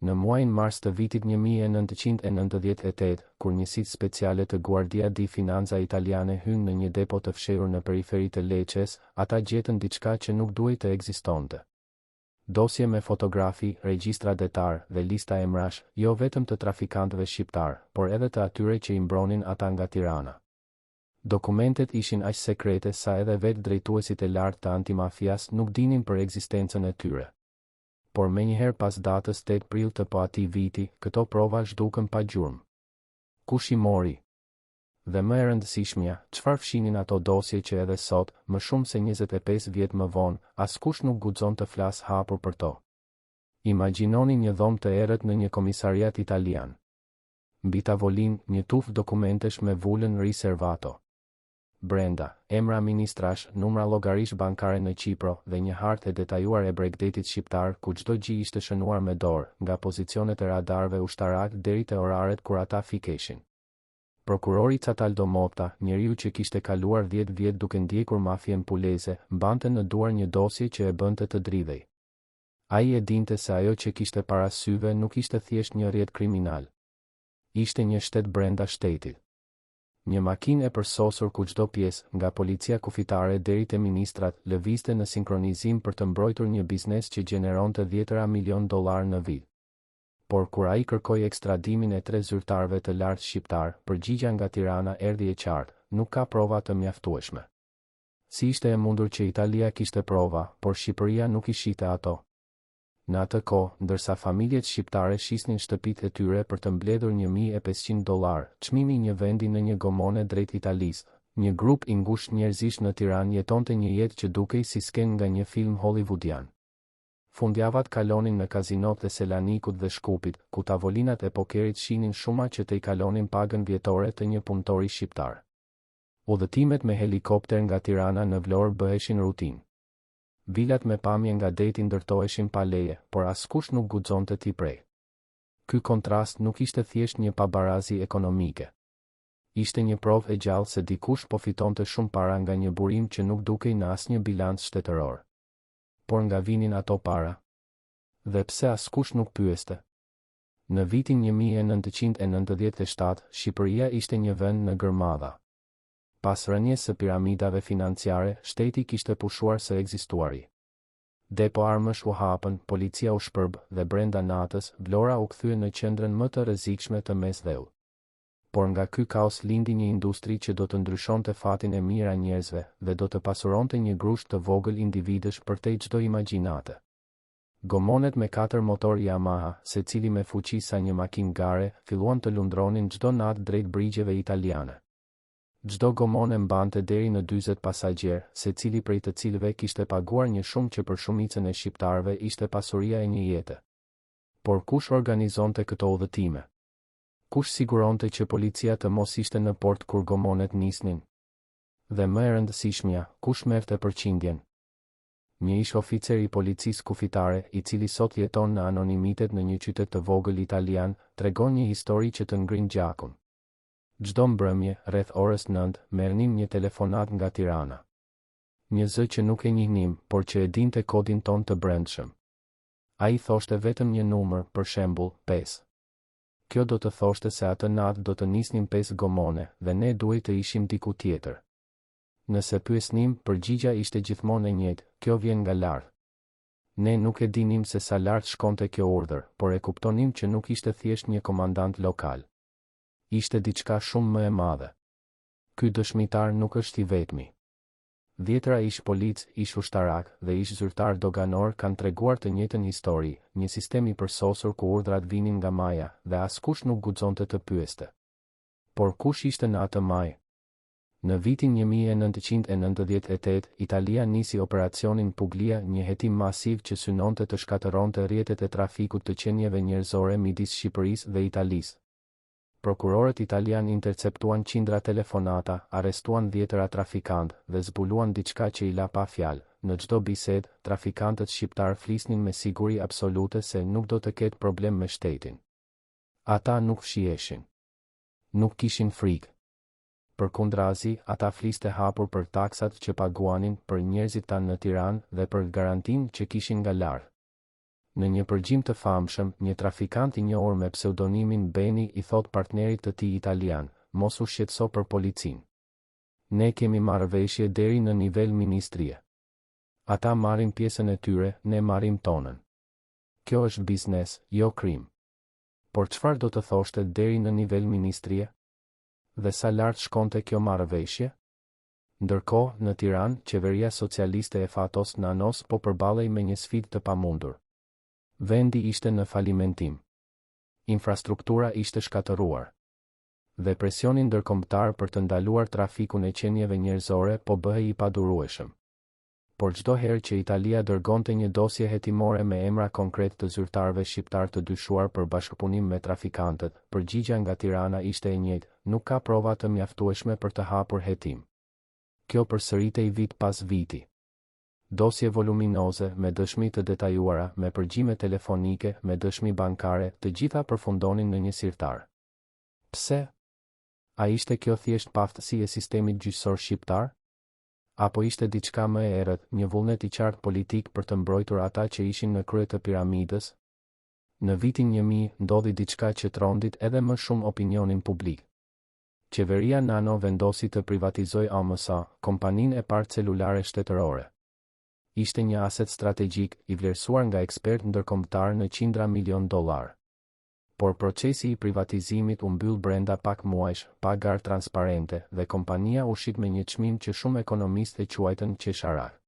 Në muajin mars të vitit 1998, kur njësitë speciale të Guardia di Finanza italiane hynë në një depo të fshehur në periferi të Lecces, ata gjetën diçka që nuk duhej të ekzistonte. Dosje me fotografi, regjistra detar dhe lista emrash, jo vetëm të trafikantëve shqiptar, por edhe të atyre që i mbronin ata nga Tirana. Dokumentet ishin aq sekrete sa edhe vetë drejtuesit e lartë të antimafias nuk dinin për ekzistencën e tyre. Por menjëherë pas datës 8 prill të atij viti, këto prova zhdukën pa gjurmë. Kush i mori? Dhe më e rëndësishmja, çfarë fshinin ato dosje që edhe sot, më shumë se 25 vjet më vonë, askush nuk guxon të flas hapur për to. Imagjinoni një dhomë të errët në një komisariat italian. Mbi tavolinë, një tufë dokumentesh me vulën riservato. Brenda, emra ministrash, numra llogarish bankare në Qipro dhe një hartë e detajuar e Bregdetit shqiptar ku çdo gjë ishte shënuar me dorë, nga pozicionet e radarëve ushtarak deri te oraret kur ata fikeshin. Prokurori Cataldo Motta, njeriu që kishte kaluar 10 vjet duke ndjekur mafien puleze, mbante në duar një dosje që e bënte të dridhej. Ai e dinte se ajo që kishte para syve nuk ishte thjesht një rrjet kriminal. Ishte një shtet brenda shtetit. Një makinë e përsosur ku çdo pjesë, nga policia kufitare deri te ministrat, lëvizte në sinkronizim për të mbrojtur një biznes që gjeneronte $10 milion në vit. Por kur ai kërkoi ekstradimin e 3 zyrtarëve të lartë shqiptar, përgjigjja nga Tirana erdhi e qartë, nuk ka prova të mjaftueshme. Si ishte e mundur që Italia kishte prova, por Shqipëria nuk i shite ato? Në atë kohë, ndërsa familjet shqiptare shisnin shtëpitë e tyre për të mbledhur $1.500, çmimi i një vendi në një gomone drejt Italisë, një grup i ngushtë njerëzish në Tiranë jetonte një jetë që dukej si sken nga një film hollywoodian. Fundjavat kalonin në kazinot e Selanikut dhe Shkupit, ku tavolinat e pokerit shinin shuma që të i kalonin pagën vjetore të një punëtori shqiptar. Udhëtimet me helikopter nga Tirana në Vlorë bëheshin rutinë. Vilat me pamje nga deti ndërtoheshin pa leje, por askush nuk guxonte t'i prej. Ky kontrast nuk ishte thjesht një pabarazi ekonomike. Ishte një provë e gjallë se dikush po fitonte shumë para nga një burim që nuk dukej në asnjë bilanc shtetëror. Por nga vinin ato para? Dhe pse askush nuk pyeste? Në vitin 1997, Shqipëria ishte një vend në gërmadha. Pas rënies së piramidave financiare, shteti kishte pushuar së ekzistuari. Depo armësh u hapën, policia u shpërb dhe brenda natës, Vlora u kthye në qendrën më të rrezikshme të mesdheut. Por nga ky kaos lindi një industri që do të ndryshonte fatin e mirë a njerëzve dhe do të pasuronte një grusht të vogël individësh përtej çdo imagjinate. Gomonet me 4 motor Yamaha, secili me fuqi sa një makinë gare, filluan të lundronin çdo natë drejt brigjeve italiane. Çdo gomone mbante deri në 40 pasagjerë, secili prej të cilëve kishte paguar një shumë që për shumicën e shqiptarëve ishte pasuria e një jete. Por kush organizonte këto udhëtime? Kush siguronte që policia të mos ishte në port kur gomonet nisnin? Dhe më e rëndësishmja, kush merrte përqindjen? Një ish oficer i policisë kufitare, i cili sot jeton në anonimitet në një qytet të vogël italian, tregon një histori që të ngrin gjakun. Çdo mbrëmje, rreth orës 9, merrnim një telefonat nga Tirana. Një zë që nuk e njihnim, por që e dinte kodin ton të brendshëm. Ai thoshte vetëm një numër, për shembull, 5. Kjo do të thoshte se atë natë do të nisnin 5 gomone dhe ne duhej të ishim diku tjetër. Nëse pyesnim, përgjigja ishte gjithmonë e njëjtë, kjo vjen nga lart. Ne nuk e dinim se sa lart shkonte kjo urdhër, por e kuptonim që nuk ishte thjesht një komandant lokal. Ishte diçka shumë më e madhe. Ky dëshmitar nuk është i vetmi. Dhjetra ish polic, ish ushtarak dhe ish zyrtar doganor kanë treguar të njëjtën histori, një sistem i përsosur ku urdhrat vinin nga maja dhe askush nuk guxonte të pyeste. Por kush ishte në atë maj? Në vitin 1998, Italia nisi operacionin Puglia, një hetim masiv që synonte të shkatëronte rrjetet e trafikut të qenieve njerëzore midis Shqipërisë dhe Italisë. Prokurorët italian interceptuan qindra telefonata, arrestuan dhjetëra trafikantë dhe zbuluan diçka që i la pa fjalë. Në çdo bisedë, trafikantët shqiptar flisnin me siguri absolute se nuk do të ketë problem me shtetin. Ata nuk fshiheshin. Nuk kishin frikë. Përkundrazi, ata fliste hapur për taksat që paguanin, për njerëzit tanë në Tiranë dhe për garantinë që kishin nga lart. Në një përgjim të famshëm, një trafikant i njohur me pseudonimin Beni i thot partnerit të tij italian, mos u shqetëso për policinë. Ne kemi marrëveshje deri në nivel ministrie. Ata marrin pjesën e tyre, ne marrim tonën. Kjo është biznes, jo krim. Por çfarë do të thoshte deri në nivel ministrie? Dhe sa lart shkonte kjo marrëveshje? Ndërkohë, në Tiranë, qeveria socialiste e Fatos Nanos po përballej me një sfidë të pamundur. Vendi ishte në falimentim. Infrastruktura ishte shkatëruar. Dhe presioni ndërkombëtar për të ndaluar trafikun e qenieve njerëzore po bëhej i padurueshëm. Por çdo herë që Italia dërgonte një dosje hetimore me emra konkret të zyrtarëve shqiptar të dyshuar për bashkëpunim me trafikantët, përgjigjja nga Tirana ishte e njëjtë, nuk ka prova të mjaftueshme për të hapur hetim. Kjo përsëritej vit pas viti. Dosje voluminoze, me dëshmi të detajuara, me përgjime telefonike, me dëshmi bankare, të gjitha përfundonin në një sirtar. Pse? A ishte kjo thjesht paftësi e sistemit gjyqësor shqiptar? Apo ishte diçka më e errët, një vullnet i qartë politik për të mbrojtur ata që ishin në krye të piramidës? Në vitin 1000 ndodhi diçka që trondit edhe më shumë opinionin publik. Qeveria Nano vendosi të privatizoj AMSA, kompaninë e parë celulare shtetërore. Ishte një aset strategjik, i vlerësuar nga ekspert ndërkombëtar në $100 milion. Por procesi i privatizimit u mbyll brenda pak muajsh, pa garë transparente, dhe kompania u shit me një çmim që shumë ekonomistë e quajtën qesharak.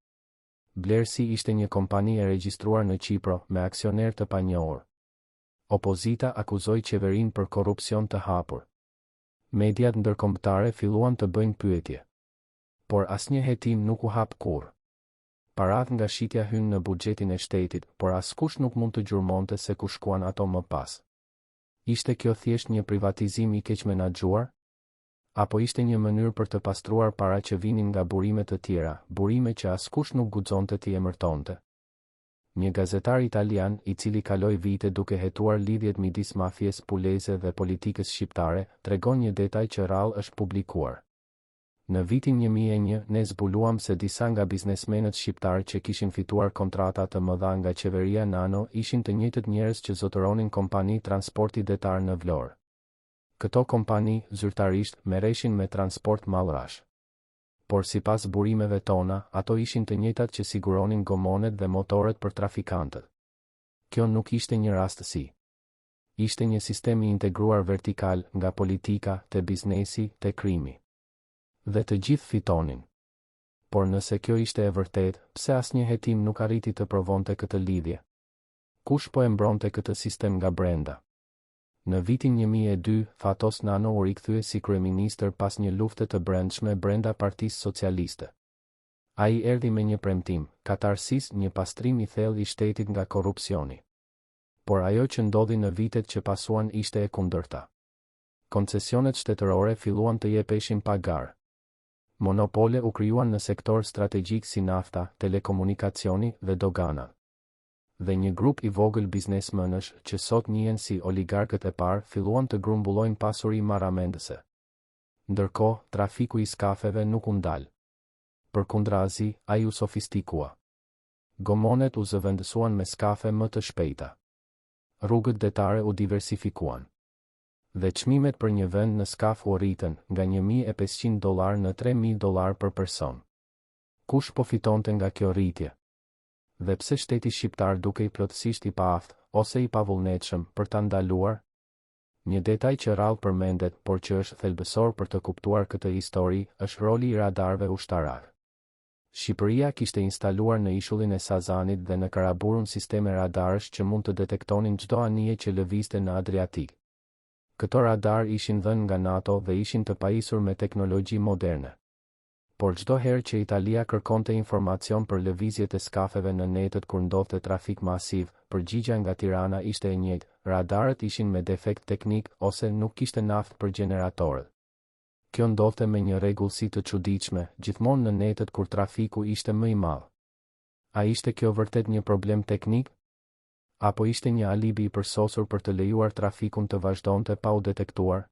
Blerësi ishte një kompani e regjistruar në Qipro, me aksioner të panjohur. Opozita akuzoi qeverinë për korrupsion të hapur. Mediat ndërkombëtare filluan të bëjnë pyetje. Por asnjë hetim nuk u hap kurrë. Parat nga shitja hynë në buxhetin e shtetit, por askush nuk mund të gjurmonte se ku shkuan ato më pas. Ishte kjo thjesht një privatizim i keq menaxhuar? Apo ishte një mënyrë për të pastruar para që vinin nga burime të tjera, burime që askush nuk guxonte t'i emërtonte? Një gazetar italian, i cili kaloi vite duke hetuar lidhjet midis mafjes puleze dhe politikës shqiptare, tregon një detaj që rrallë është publikuar. Në vitin 2001, ne zbuluam se disa nga biznesmenët shqiptarë që kishin fituar kontrata të mëdha nga qeveria Nano ishin të njëjtët njerëz që zotëronin kompani transporti detar në Vlorë. Këto kompani, zyrtarisht, merreshin me transport mallrash. Por sipas burimeve tona, ato ishin të njëjtat që siguronin gomonet dhe motorët për trafikantët. Kjo nuk ishte një rastësi. Ishte një sistem i integruar vertikal, nga politika, te biznesi, te krimi. Dhe të gjithë fitonin. Por nëse kjo ishte e vërtet, pse asnjë hetim nuk arriti të provonte këtë lidhje? Kush po e mbronte këtë sistem nga brenda? Në vitin 2002, Fatos Nano u rikthye si kryeministër pas një lufte të brendshme brenda Partisë Socialiste. Ai erdhi me një premtim, katarsis, një pastrim i thellë i shtetit nga korrupsioni. Por ajo që ndodhi në vitet që pasuan ishte e kundërta. Koncesionet shtetërore filluan të jepeshin pa garë. Monopole u krijuan në sektor strategjik si nafta, telekomunikacioni dhe dogana. Dhe një grup i vogël biznesmenësh, që sot njihen si oligarkët e parë, filluan të grumbullojnë pasuri marramendëse. Ndërkohë, trafiku i skafeve nuk u ndal. Përkundrazi, ai u sofistikua. Gomonet u zëvendësuan me skafe më të shpejta. Rrugët detare u diversifikuan. Dhe çmimet për një vend në skaf u rritën nga $1.500 në $3.000 për person. Kush po fitonte nga kjo rritje? Dhe pse shteti shqiptar duke i plotësisht i paaftë ose i pavullnetshëm për ta ndaluar? Një detaj që rrallë përmendet, por që është thelbësor për të kuptuar këtë histori, është roli i radarëve ushtarak. Shqipëria kishte instaluar në ishullin e Sazanit dhe në Karaburun sisteme radarësh që mund të detektonin çdo anije që lëvizte në Adriatik. Këto radar ishin dhënë nga NATO dhe ishin të pajisur me teknologji moderne. Por çdo herë që Italia kërkonte informacion për lëvizjet e skafeve në netët kur ndodhte trafik masiv, përgjigjja nga Tirana ishte e njëjtë, radarët ishin me defekt teknik ose nuk kishte naftë për gjeneratorët. Kjo ndodhte me një rregullsi të çuditshme, gjithmonë në netët kur trafiku ishte më i madh. A ishte kjo vërtet një problem teknik? Apo ishte një alibi i përsosur për të lejuar trafikun të vazhdonte pa u detektuar?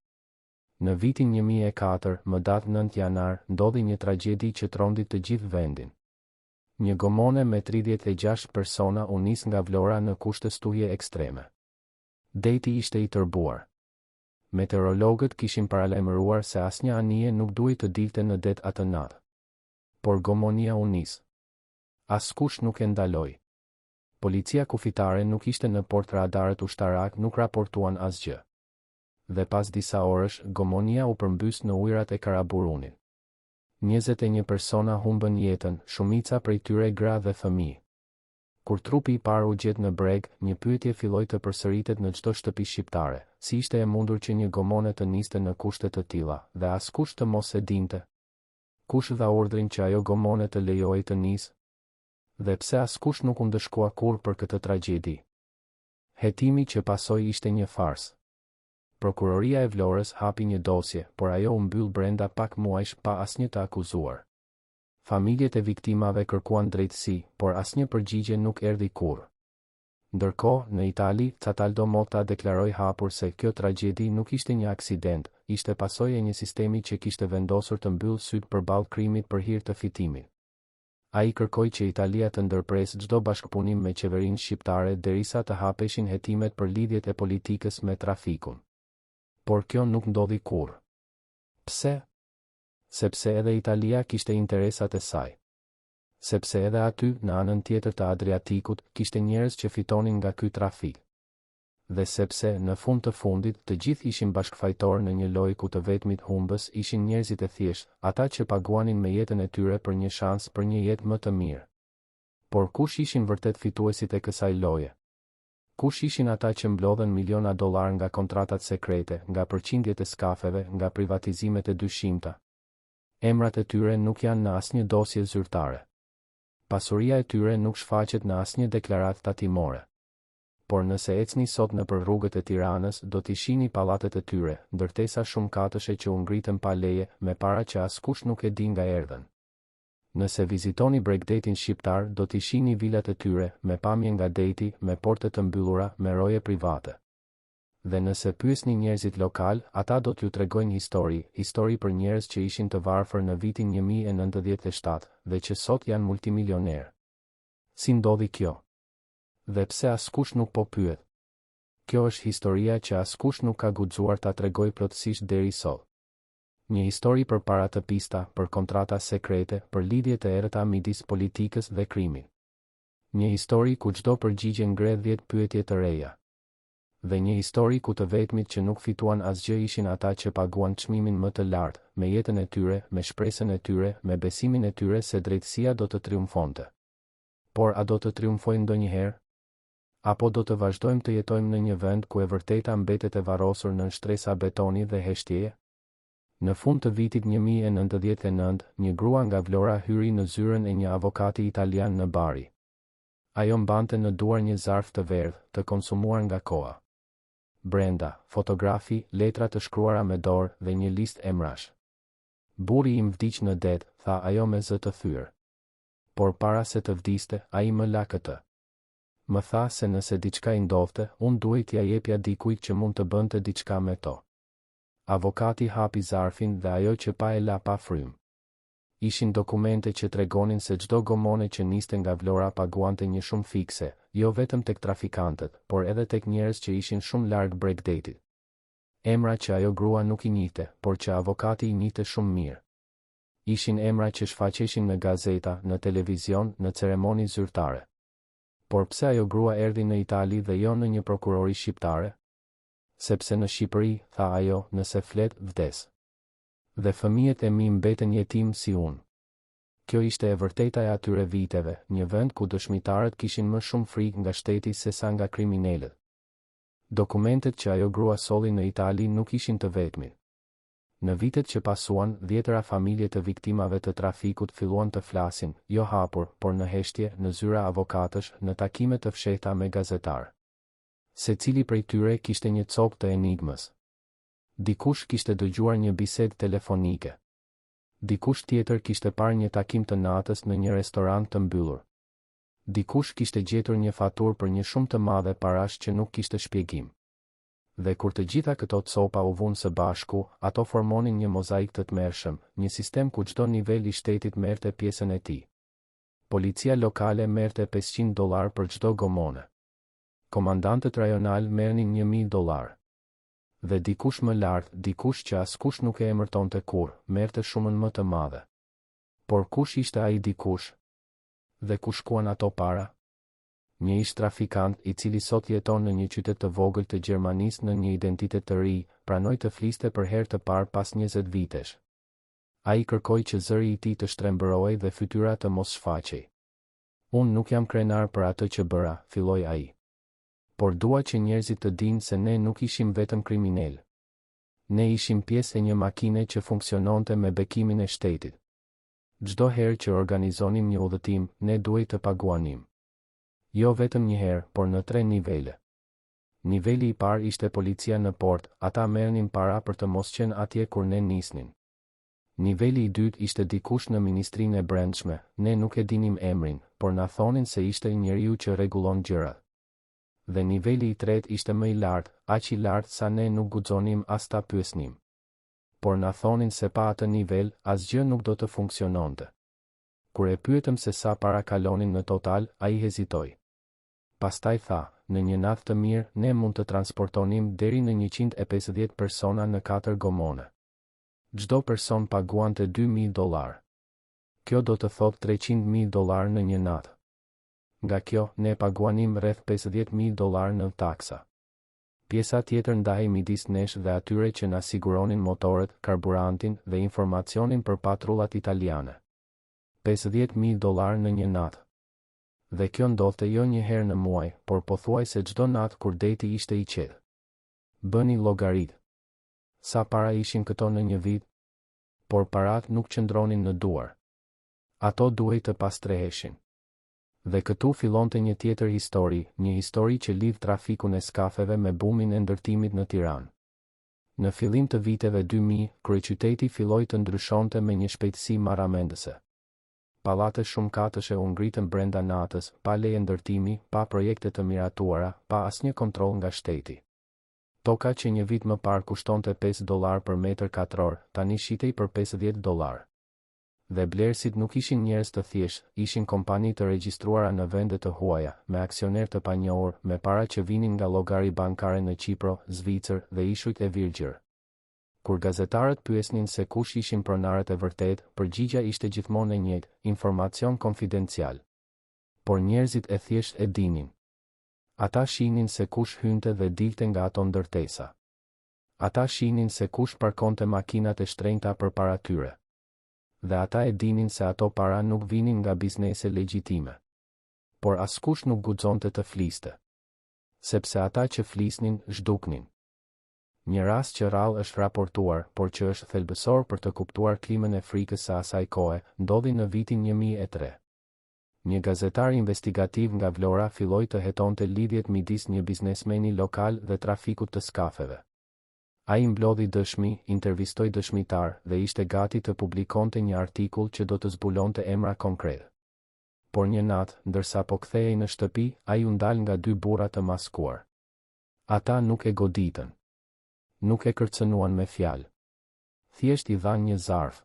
Në vitin 2004, më datë 9 janar, ndodhi një tragjedi që trondi të gjithë vendin. Një gomone me 36 persona u nis nga Vlora në kushte stuhje ekstreme. Deti ishte i tërbuar. Meteorologët kishin paralajmëruar se asnjë anije nuk duhej të dilte në det atë natë. Por gomonia u nis. Askush nuk e ndaloi. Policia kufitare nuk ishte në port, radarët ushtarak nuk raportuan asgjë. Dhe pas disa orësh, gomonia u përmbys në ujërat e Karaburunit. 21 persona humbën jetën, shumica prej tyre gra dhe fëmijë. Kur trupi i parë u gjet në breg, një pyetje filloi të përsëritet në çdo shtëpi shqiptare: si ishte e mundur që një gomone të niste në kushte të tilla, dhe askush të mos e dinte? Kush dha urdhrin që ajo gomone të lejohej të nisë? Dhe pse askush nuk u ndëshkua kurrë për këtë tragjedi? Hetimi që pasoi ishte një farsë. Prokuroria e Vlorës hapi një dosje, por ajo u mbyll brenda pak muajsh pa asnjë të akuzuar. Familjet e viktimave kërkuan drejtësi, por asnjë përgjigje nuk erdhi kurrë. Ndërkohë, në Itali, Cataldo Motta deklaroi hapur se kjo tragjedi nuk ishte një aksident, ishte pasojë e një sistemi që kishte vendosur të mbyllë syt përballë krimit për hir të fitimit. Ai kërkoi që Italia të ndërpresë çdo bashkëpunim me qeverinë shqiptare derisa të hapeshin hetimet për lidhjet e politikës me trafikun. Por kjo nuk ndodhi kurrë. Pse? Sepse edhe Italia kishte interesat e saj. Sepse edhe aty, në anën tjetër të Adriatikut, kishte njerëz që fitonin nga ky trafik. Dhe sepse, në fund të fundit, të gjithë ishin bashkëfajtor në një lojë ku të vetmit humbës ishin njerëzit e thjeshtë, ata që paguanin me jetën e tyre për një shans për një jetë më të mirë. Por kush ishin vërtet fituesit e kësaj loje? Kush ishin ata që mblodhen miliona dollar nga kontratat sekrete, nga përqindjet e skafeve, nga privatizimet e dyshimta? Emrat e tyre nuk janë në asnjë dosje zyrtare. Pasuria e tyre nuk shfaqet në asnjë deklaratë tatimore. Por nëse ecni sot nëpër rrugët e Tiranës, do t'i shihni pallatet e tyre, ndërtesa shumë katëshe që u ngritën pa leje, me para që askush nuk e di nga erdhen. Nëse vizitoni Bregdetin shqiptar, do t'i shihni vilat e tyre, me pamje nga deti, me porte të mbyllura, me roje private. Dhe nëse pyesni njerëzit lokal, ata do t'ju tregojnë histori për njerëz që ishin të varfër në vitin 1997 dhe që sot janë multimilionerë. Si ndodhi kjo? Dhe pse askush nuk po pyet? Kjo është historia që askush nuk ka guxuar ta tregojë plotësisht deri sot. Një histori për para të pista, për kontrata sekrete, për lidhje të errëta midis politikës dhe krimit. Një histori ku çdo përgjigje ngre 10 pyetje të reja. Dhe një histori ku të vetmit që nuk fituan asgjë ishin ata që paguan çmimin më të lartë, me jetën e tyre, me shpresën e tyre, me besimin e tyre se drejtësia do të triumfonte. Por a do të triumfojë ndonjëherë? Apo do të vazhdojmë të jetojmë në një vend ku e vërteta mbetet e varrosur nën shtresa betoni dhe heshtjeje? Në fund të vitit 1999, një grua nga Vlora hyri në zyrën e një avokati italian në Bari. Ajo mbante në duar një zarf të verdhë, të konsumuar nga koha. Brenda, fotografi, letra të shkruara me dorë dhe një listë emrash. Burri im vdiq në det, tha ajo me zë të thyrë. Por para se të vdiste, ai më la këtë. Më tha se nëse diçka i ndodhte, unë duhej t'ia jepja dikujt që mund të bënte diçka me to. Avokati hapi zarfin dhe ajo që pa e la pa frym. Ishin dokumente që tregonin se çdo gomone që niste nga Vlora paguante një shumë fikse, jo vetëm tek trafikantët, por edhe tek njerëz që ishin shumë larg Bregdetit. Emra që ajo grua nuk i njihte, por që avokati i njihte shumë mirë. Ishin emra që shfaqeshin në gazeta, në televizion, në ceremoni zyrtare. Por pse ajo grua erdhi në Itali dhe jo në një prokurori shqiptare? Sepse në Shqipëri, tha ajo, nëse flet, vdes. Dhe fëmijët e mi mbeten jetim si unë. Kjo ishte e vërteta e atyre viteve, një vend ku dëshmitarët kishin më shumë frikë nga shteti se sa nga kriminalët. Dokumentet që ajo grua solli në Itali nuk ishin të vetmit. Në vitet që pasuan, dhjetëra familje të viktimave të trafikut filluan të flasin, jo hapur, por në heshtje, në zyra avokatësh, në takime të fshehta me gazetarë. Secili prej tyre kishte një copë të enigmës. Dikush kishte dëgjuar një bisedë telefonike. Dikush tjetër kishte parë një takim të natës në një restorant të mbyllur. Dikush kishte gjetur një faturë për një shumë të madhe parash që nuk kishte shpjegim. Dhe kur të gjitha këto copa u vunë së bashku, ato formonin një mozaik të tmerrshëm, një sistem ku çdo nivel i shtetit merrte pjesën e tij. Policia lokale merrte $500 për çdo gomone. Komandantët rajonal merrnin $1000. Dhe dikush më lart, dikush që askush nuk e emërtonte kurrë, merrte shumën më të madhe. Por kush ishte ai dikush? Dhe ku shkuan ato para? Një ish trafikant, i cili sot jeton në një qytet të vogël të Gjermanisë në një identitet të ri, pranoi të fliste për herë të parë pas 20 vitesh. Ai kërkoi që zëri i tij të shtrembërohej dhe fytyra të mos shfaqej. Unë nuk jam krenar për atë që bëra, filloi ai. Por dua që njerëzit të dinë se ne nuk ishim vetëm kriminal. Ne ishim pjesë e një makine që funksiononte me bekimin e shtetit. Çdo herë që organizonim një udhëtim, ne duhej të paguanim. Jo vetëm një herë, por në 3 nivele. Niveli i parë ishte policia në port, ata merrnin para për të mos qenë atje kur ne nisnin. Niveli i dytë ishte dikush në Ministrinë e Brendshme, ne nuk e dinim emrin, por na thonin se ishte njeriu që rregullon gjërat. Dhe niveli i tretë ishte më i lartë, aq i lartë sa ne nuk guxonim as ta pyesnim. Por na thonin se pa atë nivel, asgjë nuk do të funksiononte. Kur e pyetëm se sa para kalonin në total, ai hezitoi. Pastaj tha, në një natë të mirë, ne mund të transportonim deri në 150 persona në 4 gomone. Çdo person paguante $2000. Kjo do të thotë $300,000 në një natë. Nga kjo, ne paguanim rreth $50,000 në taksa. Pjesa tjetër ndahej midis nesh dhe atyre që na siguronin motorët, karburantin dhe informacionin për patrullat italiane. $50,000 në një natë. Dhe kjo ndodhte jo një herë në muaj, por pothuajse çdo natë kur deti ishte i qetë. Bëni llogarit. Sa para ishin këto në një vit? Por parat nuk qëndronin në duar. Ato duhej të pastreheshin. Dhe këtu fillonte një tjetër histori, një histori që lidh trafikun e skafeve me bumin e ndërtimit në Tiranë. Në fillim të viteve 2000, kryeqyteti filloi të ndryshonte me një shpejtësi marramendëse. Pallate shumëkatëshe u ngritën brenda natës, pa leje ndërtimi, pa projekte të miratuara, pa asnjë kontroll nga shteti. Toka që një vit më parë kushtonte $5 për metër katror, tani shitej për $50. Dhe blerësit nuk ishin njerëz të thjeshtë, ishin kompani të regjistruara në vende të huaja, me aksioner të panjohur, me para që vinin nga llogari bankare në Qipro, Zvicër dhe ishujt e Virgjër. Kur gazetarët pyesnin se kush ishin pronarët e vërtet, përgjigja ishte gjithmonë e njëjtë, informacion konfidencial. Por njerëzit e thjesht e dinin. Ata shihnin se kush hynte dhe dilte nga ato ndërtesa. Ata shihnin se kush parkonte makinat e shtrenjta përpara tyre. Dhe ata e dinin se ato para nuk vinin nga biznese legjitime. Por askush nuk guxonte të fliste. Sepse ata që flisnin, zhduknin. Një rast që rrallë është raportuar, por që është thelbësor për të kuptuar klimën e frikës së asaj kohe, ndodhi në vitin 2003. Një gazetar investigativ nga Vlora filloi të hetonte lidhjet midis një biznesmeni lokal dhe trafikut të skafeve. Ai mblodhi dëshmi, intervistoi dëshmitar dhe ishte gati të publikonte një artikull që do të zbulonte emra konkret. Por një natë, ndërsa po kthehej në shtëpi, ai u ndal nga 2 burra të maskuar. Ata nuk e goditën. Nuk e kërcënuan me fjalë. Thjesht i dhanë një zarf.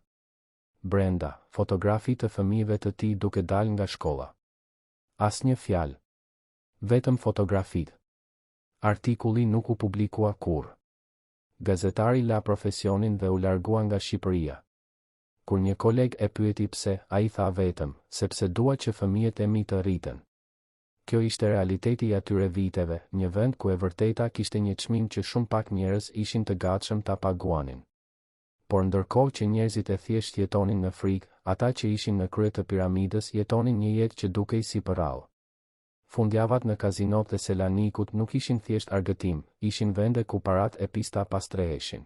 Brenda, fotografi të fëmijëve të tij duke dalë nga shkolla. Asnjë fjalë. Vetëm fotografitë. Artikulli nuk u publikua kurrë. Gazetari la profesionin dhe u largua nga Shqipëria. Kur një koleg e pyeti pse, ai tha vetëm, sepse dua që fëmijët e mi të rriten. Kjo ishte realiteti i atyre viteve, një vend ku e vërteta kishte një çmim që shumë pak njerëz ishin të gatshëm ta paguanin. Por ndërkohë që njerëzit e thjesht jetonin në frikë, ata që ishin në krye të piramidës jetonin një jetë që dukej si përrall. Fundjavat në kazinot dhe Selanikut nuk ishin thjesht argëtim, ishin vende ku parat e pista pastreheshin.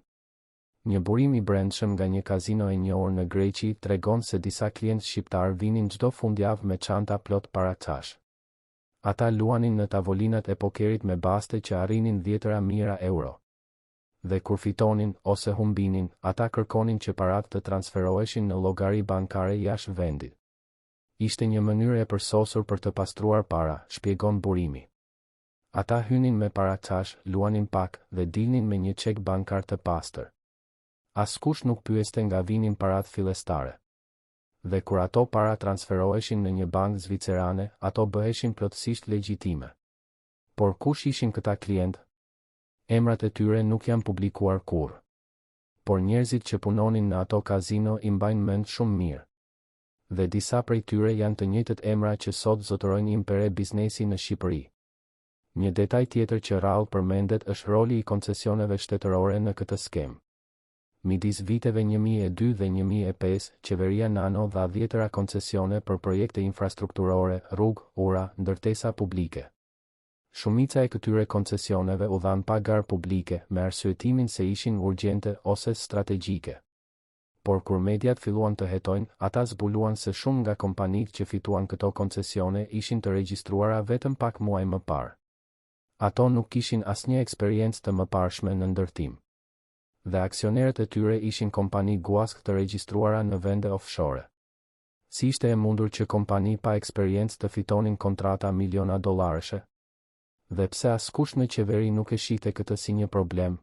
Një burim i brendshëm nga një kazino e njohur në Greqi tregon se disa klientë shqiptar vinin çdo fundjavë me çanta plot paraçash. Ata luanin në tavolinat e pokerit me baste që arrinin €10,000. Dhe kur fitonin ose humbinin, ata kërkonin që parat të transferoheshin në llogari bankare jashtë vendit. Ishte një mënyrë e përsosur për të pastruar para, shpjegon burimi. Ata hynin me paraçash, luanin pak dhe dilnin me një çek bankar të pastër. Askush nuk pyeste nga vinin parat fillestare. Dhe kur ato para transferoheshin në një bankë zvicerane, ato bëheshin plotësisht legjitime. Por kush ishin këta klient? Emrat e tyre nuk janë publikuar kurrë. Por njerëzit që punonin në ato kazino i mbajnë mend shumë mirë. Dhe disa prej tyre janë të njëjtët emra që sot zotërojnë impere biznesi në Shqipëri. Një detaj tjetër që rrallë përmendet është roli i koncesioneve shtetërore në këtë skemë. Midis viteve 2002 dhe 2005, qeveria Nano dha 10 koncesione për projekte infrastrukturore, rrugë, ura, ndërtesa publike. Shumica e këtyre koncesioneve u dhan pa garë publike, me arsyetimin se ishin urgjente ose strategjike. Por kur mediat filluan të hetojnë, ata zbuluan se shumë nga kompanitë që fituan këto koncesione ishin të regjistruara vetëm pak muaj më parë. Ato nuk kishin asnjë eksperiencë të mëparshme në ndërtim. Dhe aksionerët e tyre ishin kompani guask të regjistruara në vende offshore. Si ishte e mundur që kompani pa eksperiencë të fitonin kontrata miliona dollarëshe? Dhe pse askush në qeveri nuk e shihte këtë si një problem?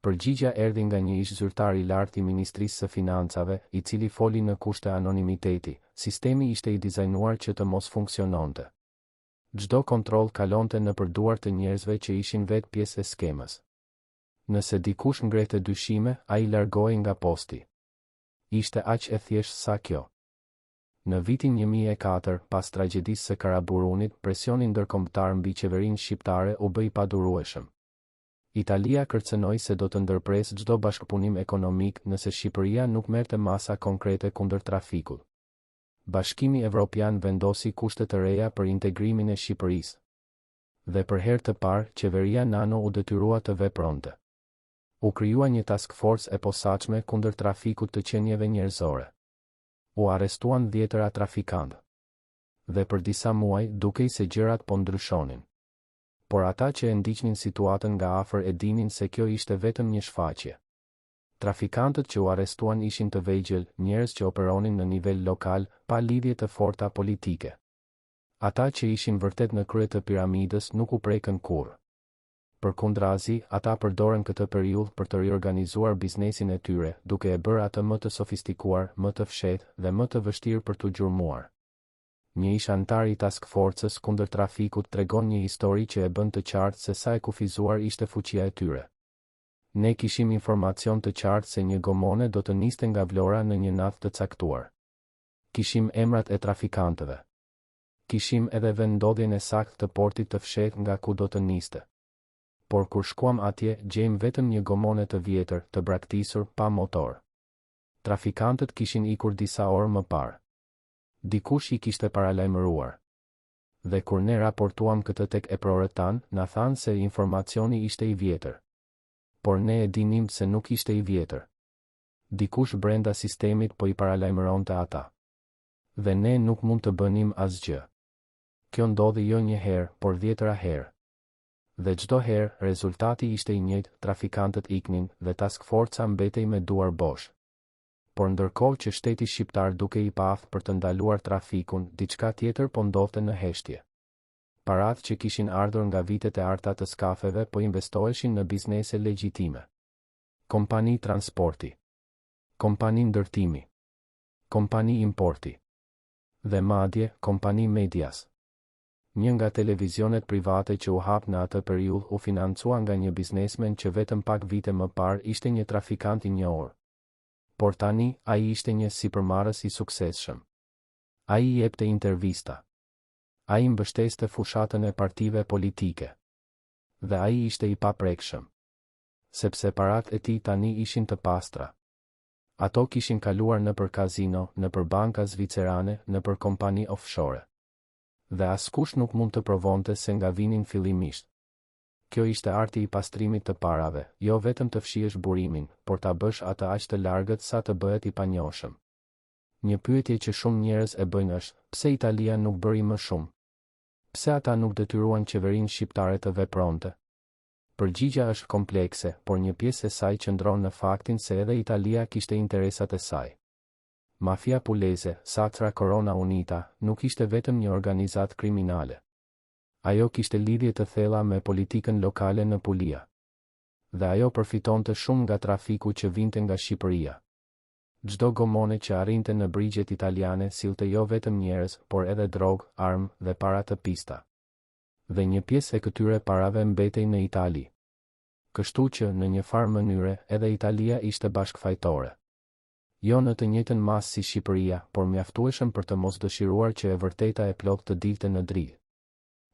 Përgjigjja erdhi nga një ish zyrtar i lartë i Ministrisë së Financave, i cili foli në kushte anonimiteti. Sistemi ishte i dizajnuar që të mos funksiononte. Çdo kontroll kalonte nëpër duart të njerëzve që ishin vetë pjesë e skemës. Nëse dikush ngrehte dyshime, ai largohej nga posti. Ishte aq e thjeshtë sa kjo. Në vitin 2004, pas tragjedisë së Karaburunit, presioni ndërkombëtar mbi qeverinë shqiptare u bë i padurueshëm. Italia kërcënoi se do të ndërpresë çdo bashkëpunim ekonomik nëse Shqipëria nuk merrte masa konkrete kundër trafikut. Bashkimi Evropian vendosi kushte të reja për integrimin e Shqipërisë. Dhe për herë të parë, qeveria Nano u detyrua të vepronte. U krijua një task force e posaçme kundër trafikut të qenieve njerëzore. U arrestuan 10 trafikantë. Dhe për disa muaj, dukej se gjërat po ndryshonin. Por ata që e ndiqnin situatën nga afër e dinin se kjo ishte vetëm një shfaqje. Trafikantët që u arrestuan ishin të vegjël, njerëz që operonin në nivel lokal, pa lidhje të forta politike. Ata që ishin vërtet në krye të piramidës nuk u prekën kurrë. Përkundrazi, ata përdorën këtë periudhë për të riorganizuar biznesin e tyre, duke e bërë atë më të sofistikuar, më të fshehtë dhe më të vështirë për t'u gjurmuar. Një ish antar i task forces kundër trafikut tregon një histori që e bën të qartë se sa e kufizuar ishte fuqia e tyre. Ne kishim informacion të qartë se një gomone do të niste nga Vlora në një natë të caktuar. Kishim emrat e trafikantëve. Kishim edhe vendodhjen e saktë të portit të fshehtë nga ku do të niste. Por kur shkuam atje, gjejmë vetëm një gomone të vjetër, të braktisur, pa motor. Trafikantët kishin ikur disa orë më parë. Dikush i kishte paralajmëruar. Dhe kur ne raportuam këtë tek eprorët tanë, na thanë se informacioni ishte i vjetër. Por ne e dinim se nuk ishte i vjetër. Dikush brenda sistemit po i paralajmëronte ata. Dhe ne nuk mund të bënim asgjë. Kjo ndodhi jo një herë, por 10 herë. Dhe çdo herë, rezultati ishte i njëjtë, trafikantët iknin dhe task forca mbetej me duar bosh. Por ndërkohë që shteti shqiptar duke i pa aftë për të ndaluar trafikun, diçka tjetër po ndodhte në heshtje. Paratë që kishin ardhur nga vitet e arta të skafeve po investoheshin në biznese legjitime. Kompani transporti, kompani ndërtimi, kompani importi, dhe madje kompani medias. Një nga televizionet private që u hap në atë periudhë u financua nga një biznesmen që vetëm pak vite më parë ishte një trafikant i njohur. Por tani, ai ishte një sipërmarrës i suksesshëm. Ai i jepte intervista. Ai mbështeste fushatën e partive politike. Dhe ai ishte i paprekshëm. Sepse paratë e tij tani ishin të pastra. Ato kishin kaluar nëpër kazino, nëpër banka zvicerane, nëpër kompani offshore. Dhe askush nuk mund të provonte se nga vinin fillimisht. Kjo ishte arti i pastrimit të parave, jo vetëm të fshihesh burimin, por ta bësh atë aq të largët sa të bëhet i panjohshëm. Një pyetje që shumë njerëz e bëjnë është, pse Italia nuk bëri më shumë? Pse ata nuk detyruan qeverinë shqiptare të vepronte? Përgjigja është komplekse, por një pjesë e saj qëndron në faktin se edhe Italia kishte interesat e saj. Mafia puleze, Sacra Corona Unita, nuk ishte vetëm një organizatë kriminale. Ajo kishte lidhje të thella me politikën lokale në Puglia. Dhe ajo përfitonte shumë nga trafiku që vinte nga Shqipëria. Çdo gomone që arrinte në brigjet italiane sillte jo vetëm njerëz, por edhe drogë, armë dhe para të pista. Dhe një pjesë e këtyre parave mbetej në Itali. Kështu që, në një farë mënyre, edhe Italia ishte bashkëfajtore. Jo në të njëjtën masë si Shqipëria, por mjaftueshëm për të mos dëshiruar që e vërteta e plot të dilte në dritë.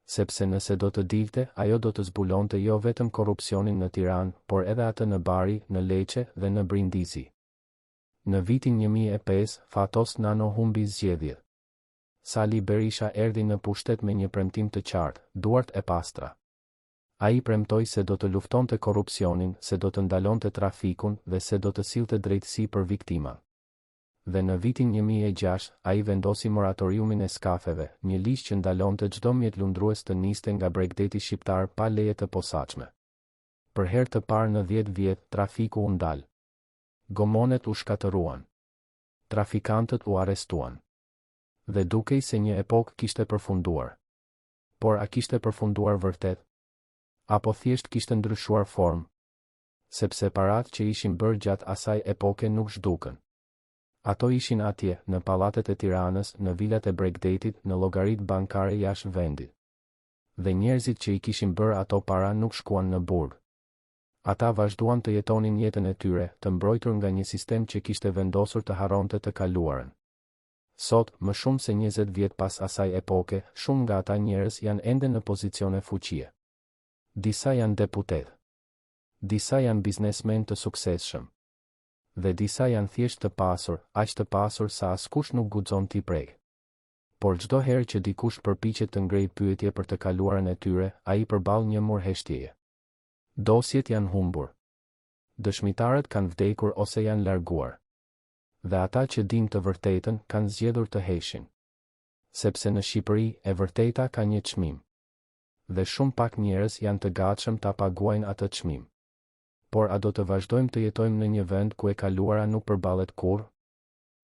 Sepse nëse do të dilte, ajo do të zbulonte jo vetëm korrupsionin në Tiranë, por edhe atë në Bari, në Lecce dhe në Brindisi. Në vitin 2005, Fatos Nano humbi zgjedhjet. Sali Berisha erdhi në pushtet me një premtim të qartë, duart e pastra. Ai premtoi se do të luftonte korrupsionin, se do të ndalonte trafikun dhe se do të sillte drejtësi për viktimat. Dhe në vitin 2006, ai vendosi moratoriumin e skafeve, një ligj që ndalonte çdo mjet lundrues të niste nga Bregdeti shqiptar pa leje të posaçme. Për herë të parë në 10 vjet, trafiku u ndal. Gomonet u shkatëruan. Trafikantët u arrestuan. Dhe dukej se një epokë kishte përfunduar. Por a kishte përfunduar vërtet? Apo thjesht kishte ndryshuar formë? Sepse paratë që ishin bërë gjatë asaj epoke nuk zhdukën. Ato ishin atje, në pallatet e Tiranës, në vilat e Bregdetit, në llogaritë bankare jashtë vendit. Dhe njerëzit që i kishin bërë ato para nuk shkuan në burg. Ata vazhduan të jetonin jetën e tyre, të mbrojtur nga një sistem që kishte vendosur të harronte të kaluarën. Sot, më shumë se 20 vjet pas asaj epoke, shumë nga ata njerëz janë ende në pozicione fuqie. Disa janë deputet. Disa janë biznesmen të suksesshëm. Dhe disa janë thjesht të pasur, aq të pasur sa askush nuk guxon t'i prek. Por çdo herë që dikush përpiqet të ngrejë pyetje për të kaluarën e tyre, ai përball një murheshtjeje. Dosjet janë humbur. Dëshmitarët kanë vdekur ose janë larguar. Dhe ata që dinë të vërtetën kanë zgjedhur të heshin. Sepse në Shqipëri e vërteta ka një çmim. Dhe shumë pak njerëz janë të gatshëm ta paguajnë atë çmim. Por a do të vazhdojmë të jetojmë në një vend ku e kaluara nuk përballet kurrë?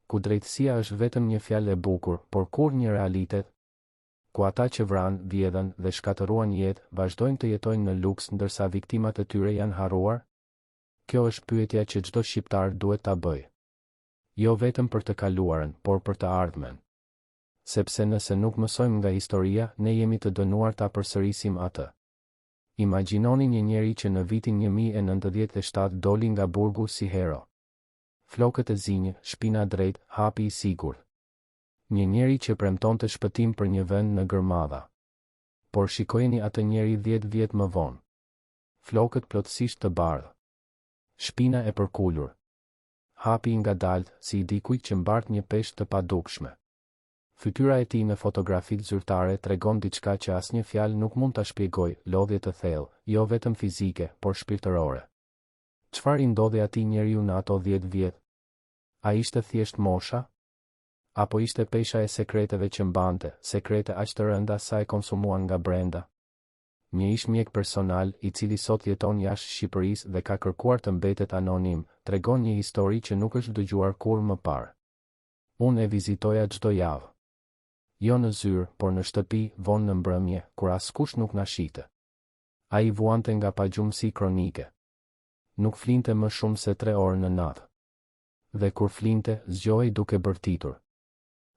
Ku drejtësia është vetëm një fjalë e bukur, por kur një realitet? Ku ata që vranë, vjedhën dhe shkatëruan jetë vazhdojnë të jetojnë në luks ndërsa viktimat e tyre janë harruar? Kjo është pyetja që çdo shqiptar duhet ta bëjë. Jo vetëm për të kaluarën, por për të ardhmen. Sepse nëse nuk mësojmë nga historia, ne jemi të dënuar ta përsërisim atë. Imagjinoni një njeri që në vitin 1097 doli nga burgu si hero. Flokët e zinj, shpina drejt, hapi i sigurt. Një njeri që premtonte shpëtim për një vend në gërmadha. Por shikojeni atë njeri 10 vjet më vonë. Flokët plotësisht të bardhë. Shpina e përkulur. Hapi nga dalt, si i dikujt që mbart një peshë të padukshme. Fytyra e tij në fotografitë zyrtare tregon diçka që asnjë fjalë nuk mund ta shpjegojë, lodhje të thellë, jo vetëm fizike, por shpirtërore. Çfarë i ndodhi atij njeriu në ato 10 vjet? A ishte thjesht mosha? Apo ishte pesha e sekreteve që mbante, sekrete aq të rënda sa e konsumuan nga brenda? Një ish mjek personal, i cili sot jeton jashtë Shqipërisë dhe ka kërkuar të mbetet anonim, tregon një histori që nuk është dëgjuar kurrë më parë. Unë e vizitoja çdo javë. Jo në zyrë, por në shtëpi, vonë në mbrëmje, kur askush nuk na shite. Ai vuante nga pagjumësi kronike. Nuk flinte më shumë se 3 orë në natë. Dhe kur flinte, zgjohej duke bërtitur.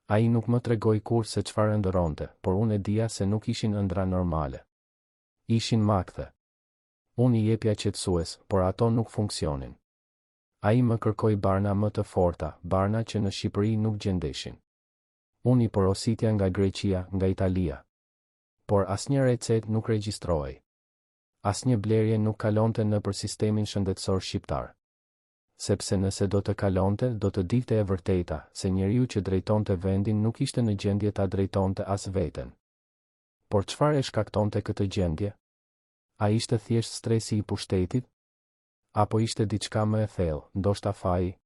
Ai nuk më tregoi kurrë se çfarë ndëronte, por unë e dija se nuk ishin ëndra normale. Ishin makthe. Unë i jepja qetësues, por ato nuk funksionin. Ai më kërkoi barna më të forta, barna që në Shqipëri nuk gjendeshin. Unë i porositja nga Greqia, nga Italia. Por asnjë recet nuk regjistrohej. Asnjë blerje nuk kalonte nëpër sistemin shëndetësor shqiptar. Sepse nëse do të kalonte, do të dilte e vërteta, se njeriu që drejtonte vendin nuk ishte në gjendje ta drejtonte as veten. Por çfarë e shkaktonte këtë gjendje? A ishte thjesht stresi i pushtetit? Apo ishte diçka më e thellë, ndoshta faji?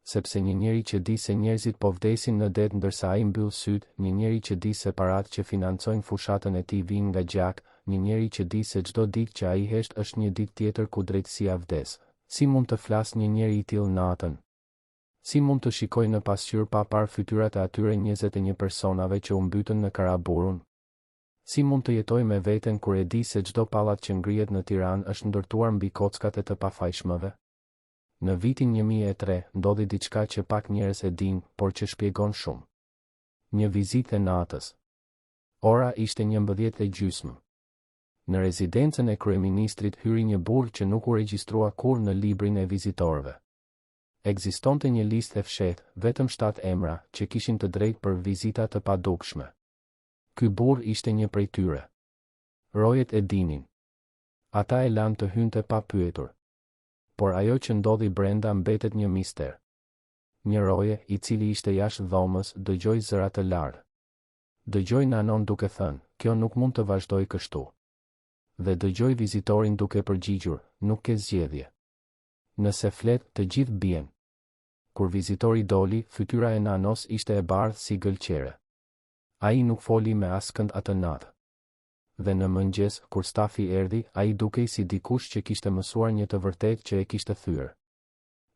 Sepse një njeri që di se njerëzit po vdesin në det ndërsa ai mbyll syt, një njeri që di se paratë që financojnë fushatën e tij vijnë nga gjak, një njeri që di se çdo ditë që ai hesht është një ditë tjetër ku drejtësia vdes. Si mund të flasë një njeri i tillë natën? Si mund të shikojë në pasqyrë pa parë fytyrat e atyre 21 personave që u mbytën në Karaburun? Si mund të jetojë me veten kur e di se çdo pallat që ngrihet në Tiranë është ndërtuar mbi kockat e të pafajshmëve? Në vitin 2003, ndodhi diçka që pak njerëz e dinë, por që shpjegon shumë. Një vizitë e natës. Ora ishte 11:30. Në rezidencën e kryeministrit hyri një burr që nuk u regjistrua kurrë në librin e vizitorëve. Ekzistonte një listë e fshehtë, vetëm 7 emra që kishin të drejtë për vizita të padukshme. Ky burr ishte një prej tyre. Rojet e dinin. Ata e lanë të hynte pa pyetur. Por ajo që ndodhi brenda mbetet një mister. Një roje, i cili ishte jashtë dhomës, dëgjoi zëra të larë. Dëgjoi nanon duke thënë, kjo nuk mund të vazhdoj kështu. Dhe dëgjoi vizitorin duke përgjigjur, nuk ke zgjedhje. Nëse flet, të gjithë bien. Kur vizitori doli, fytyra e nanos ishte e bardhë si gëlqere. Ai nuk foli me askënd atë natë. Dhe në mëngjes, kur stafi erdhi, ai dukej si dikush që kishte mësuar një të vërtetë që e kishte thyer.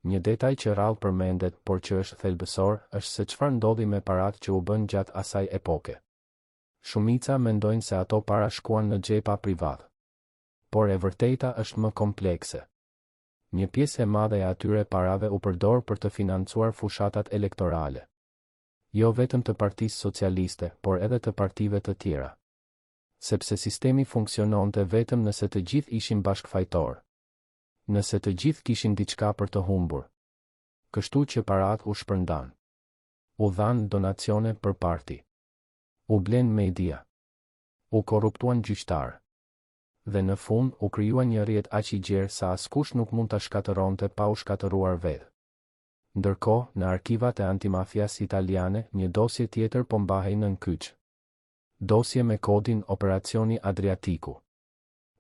Një detaj që rrallë përmendet, por që është thelbësor, është se çfarë ndodhi me paratë që u bën gjatë asaj epoke. Shumica mendojnë se ato para shkuan në xhepa privat. Por e vërteta është më komplekse. Një pjesë e madhe e atyre parave u përdor për të financuar fushatat elektorale. Jo vetëm të Partisë Socialiste, por edhe të partive të tjera. Sepse sistemi funksiononte vetëm nëse të gjithë ishin bashkëfajtor. Nëse të gjithë kishin diçka për të humbur. Kështu që parat u shpërndan. U dhanë donacione për parti. U blen media. U korruptuan gjyqtarë. Dhe në fund u krijua një rrjet aq i gjerë sa askush nuk mund ta shkatëronte pa u shkatëruar vetë. Ndërkohë, në arkivat e antimafias italiane, një dosje tjetër po mbahej nën kyç. Dosje me kodin Operacioni Adriatiku.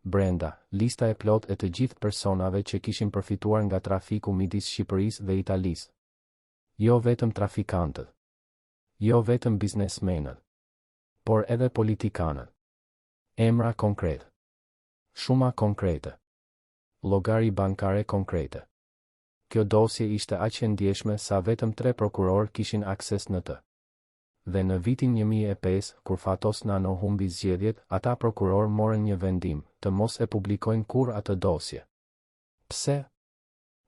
Brenda, lista e plot e të gjithë personave që kishin përfituar nga trafiku midis Shqipërisë dhe Italisë. Jo vetëm trafikantët. Jo vetëm biznesmenët. Por edhe politikanët. Emra konkret. Shuma konkrete. Llogari bankare konkrete. Kjo dosje ishte aq e ndjeshme sa vetëm 3 prokurorë kishin akses në të. Dhe në vitin 2005, kur Fatos Nano humbi zgjedhjet, ata prokurorë morën një vendim, të mos e publikojnë kurrë atë dosje. Pse?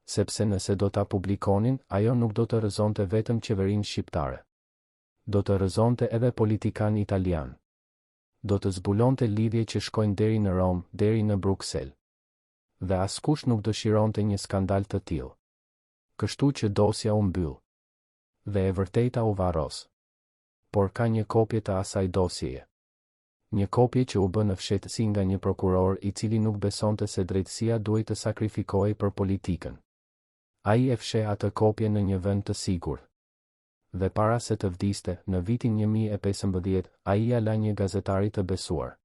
Sepse nëse do ta publikonin, ajo nuk do të rrëzonte vetëm qeverinë shqiptare. Do të rrëzonte edhe politikan italian. Do të zbulonte lidhje që shkojnë deri në Rom, deri në Bruksel. Dhe askush nuk dëshironte një skandal të tillë. Kështu që dosja u mbyll. Dhe e vërteta u varros. Por ka një kopje të asaj dosjeje. Një kopje që u bë në fshehtësi nga një prokuror i cili nuk besonte se drejtësia duhet të sakrifikohej për politikën. Ai e fsheh atë kopje në një vend të sigurt. Dhe para se të vdiste, në vitin 2015, ai ja la një gazetari të besuar.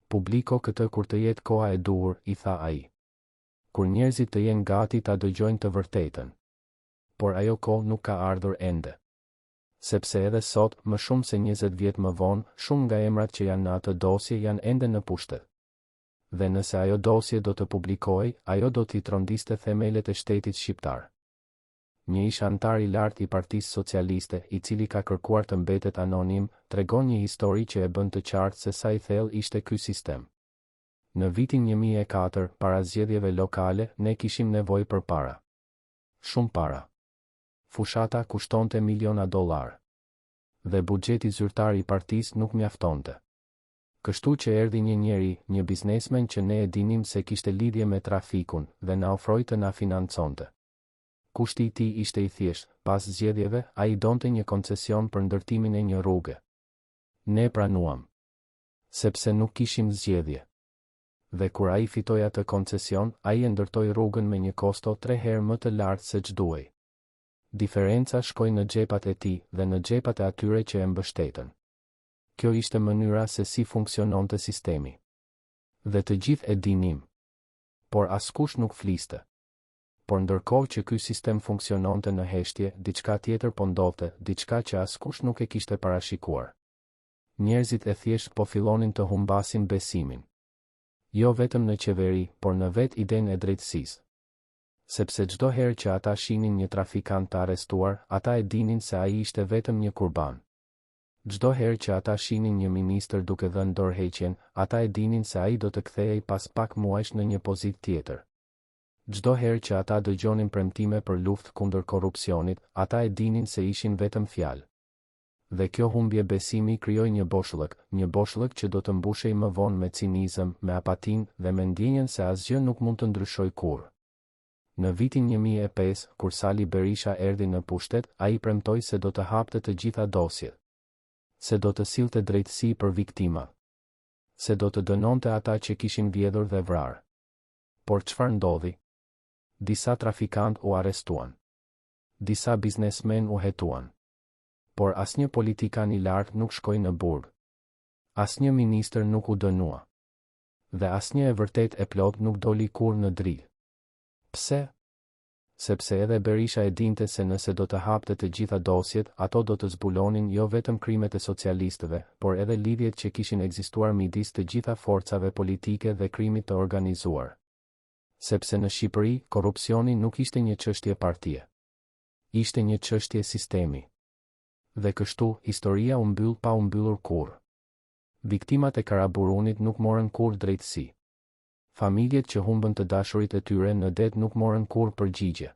Publiko këtë kur të jetë koha e duhur, i tha ai. Kur njerëzit të jenë gati ta dëgjojnë të vërtetën. Por ajo kohë nuk ka ardhur ende. Sepse edhe sot, më shumë se 20 vjet më vonë, shumë nga emrat që janë në atë dosje janë ende në pushtet. Dhe nëse ajo dosje do të publikohej, ajo do t'i trondiste themelet e shtetit shqiptar. Një ish antar i lartë i Partisë Socialiste, i cili ka kërkuar të mbetet anonim, tregon një histori që e bën të qartë se sa i thellë ishte ky sistem. Në vitin 2004, para zgjedhjeve lokale, ne kishim nevojë për para. Shumë para. Fushata kushtonte miliona dollar. Dhe buxheti zyrtar i partisë nuk mjaftonte. Kështu që erdhi një njeri, një biznesmen që ne e dinim se kishte lidhje me trafikun, dhe na ofroi të na financonte. Kushti i tij ishte i thjeshtë, pas zgjedhjeve, ai donte një koncesion për ndërtimin e një rruge. Ne pranuam. Sepse nuk kishim zgjedhje. Dhe kur ai fitoi atë koncesion, ai e ndërtoi rrugën me një kosto 3 herë më të lartë se ç'duhej. Diferenca shkoi në xhepat e tij dhe në xhepat e atyre që e mbështetën. Kjo ishte mënyra se si funksiononte sistemi. Dhe të gjithë e dinim. Por askush nuk fliste. Por ndërkohë që ky sistem funksiononte në heshtje, diçka tjetër po ndodhte, diçka që askush nuk e kishte parashikuar. Njerëzit e thjesht po fillonin të humbasin besimin. Jo vetëm në qeveri, por në vetë idenë e drejtësisë. Sepse çdo herë që ata shihnin një trafikant të arrestuar, ata e dinin se ai ishte vetëm një kurban. Çdo herë që ata shihnin një ministër duke dhënë dorëheqjen, ata e dinin se ai do të kthehej pas pak muajsh në një pozitë tjetër. Çdo herë që ata dëgjonin premtime për luftë kundër korrupsionit, ata e dinin se ishin vetëm fjalë. Dhe kjo humbje besimi krijoi një boshllëk që do të mbushej më vonë me cinizëm, me apatinë dhe me ndjenjen se asgjë nuk mund të ndryshojë kurrë. Në vitin 2005, kur Sali Berisha erdhi në pushtet, ai premtoi se do të hapte të gjitha dosjet, se do të sillte drejtësi për viktima, se do të dënonte ata që kishin vjedhur dhe vrarë. Por çfarë ndodhi? Disa trafikantë u arrestuan. Disa biznesmen u hetuan. Por asnjë politikan i lartë nuk shkoi në burg. Asnjë ministër nuk u dënua. Dhe asnjë e vërtet e plot nuk doli kurrë në drilë. Pse? Sepse edhe Berisha e dinte se nëse do të hapte të gjitha dosjet, ato do të zbulonin jo vetëm krimet e socialistëve, por edhe lidhjet që kishin ekzistuar midis të gjitha forcave politike dhe krimit të organizuar. Sepse në Shqipëri, korrupsioni nuk ishte një çështje partie. Ishte një çështje sistemi. Dhe kështu, historia u mbyll pa u mbyllur kurrë. Viktimat e Karaburunit nuk morën kurrë drejtësi. Familjet që humbën të dashurit e tyre në det nuk morën kurrë përgjigje.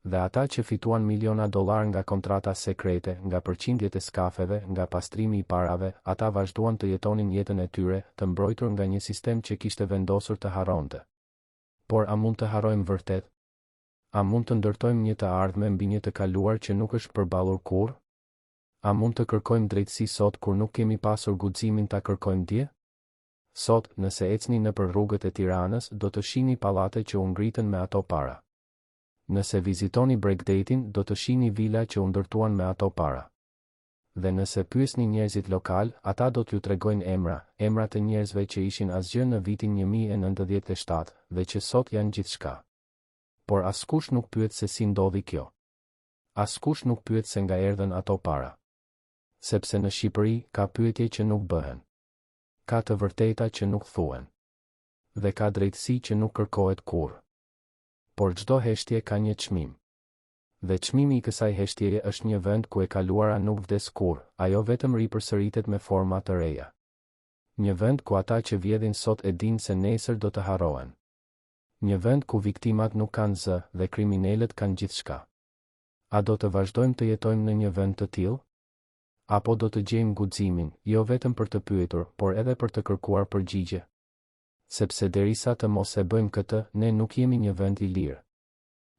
Dhe ata që fituan miliona dollar nga kontrata sekrete, nga përqindjet e skafeve, nga pastrimi i parave, ata vazhduan të jetonin jetën e tyre, të mbrojtur nga një sistem që kishte vendosur të harronte. Por a mund të harrojmë vërtet? A mund të ndërtojmë një të ardhme mbi një të kaluar që nuk është përballur kurrë? A mund të kërkojmë drejtësi sot kur nuk kemi pasur guximin ta kërkojmë dje? Sot, nëse ecni nëpër rrugët e Tiranës, do të shihni pallate që u ngritën me ato para. Nëse vizitoni Bregdetin, do të shihni vila që u ndërtuan me ato para. Dhe nëse pyesni njerëzit lokal, ata do t'ju tregojnë emra të njerëzve që ishin asgjë në vitin 1997 dhe që sot janë gjithçka. Por askush nuk pyet se si ndodhi kjo. Askush nuk pyet se nga erdhën ato para. Sepse në Shqipëri ka pyetje që nuk bëhen. Ka të vërteta që nuk thuhen. Dhe ka drejtësi që nuk kërkohet kurrë. Por çdo heshtje ka një çmim. Dhe çmimi i kësaj heshtjeje është një vend ku e kaluara nuk vdes kurrë, ajo vetëm ripërsëritet me forma të reja. Një vend ku ata që vjedhin sot e dinë se nesër do të harrohen. Një vend ku viktimat nuk kanë zë dhe kriminalët kanë gjithçka. A do të vazhdojmë të jetojmë në një vend të tillë? Apo do të gjejmë guximin, jo vetëm për të pyetur, por edhe për të kërkuar përgjigje? Sepse derisa të mos e bëjmë këtë, ne nuk jemi një vend i lirë.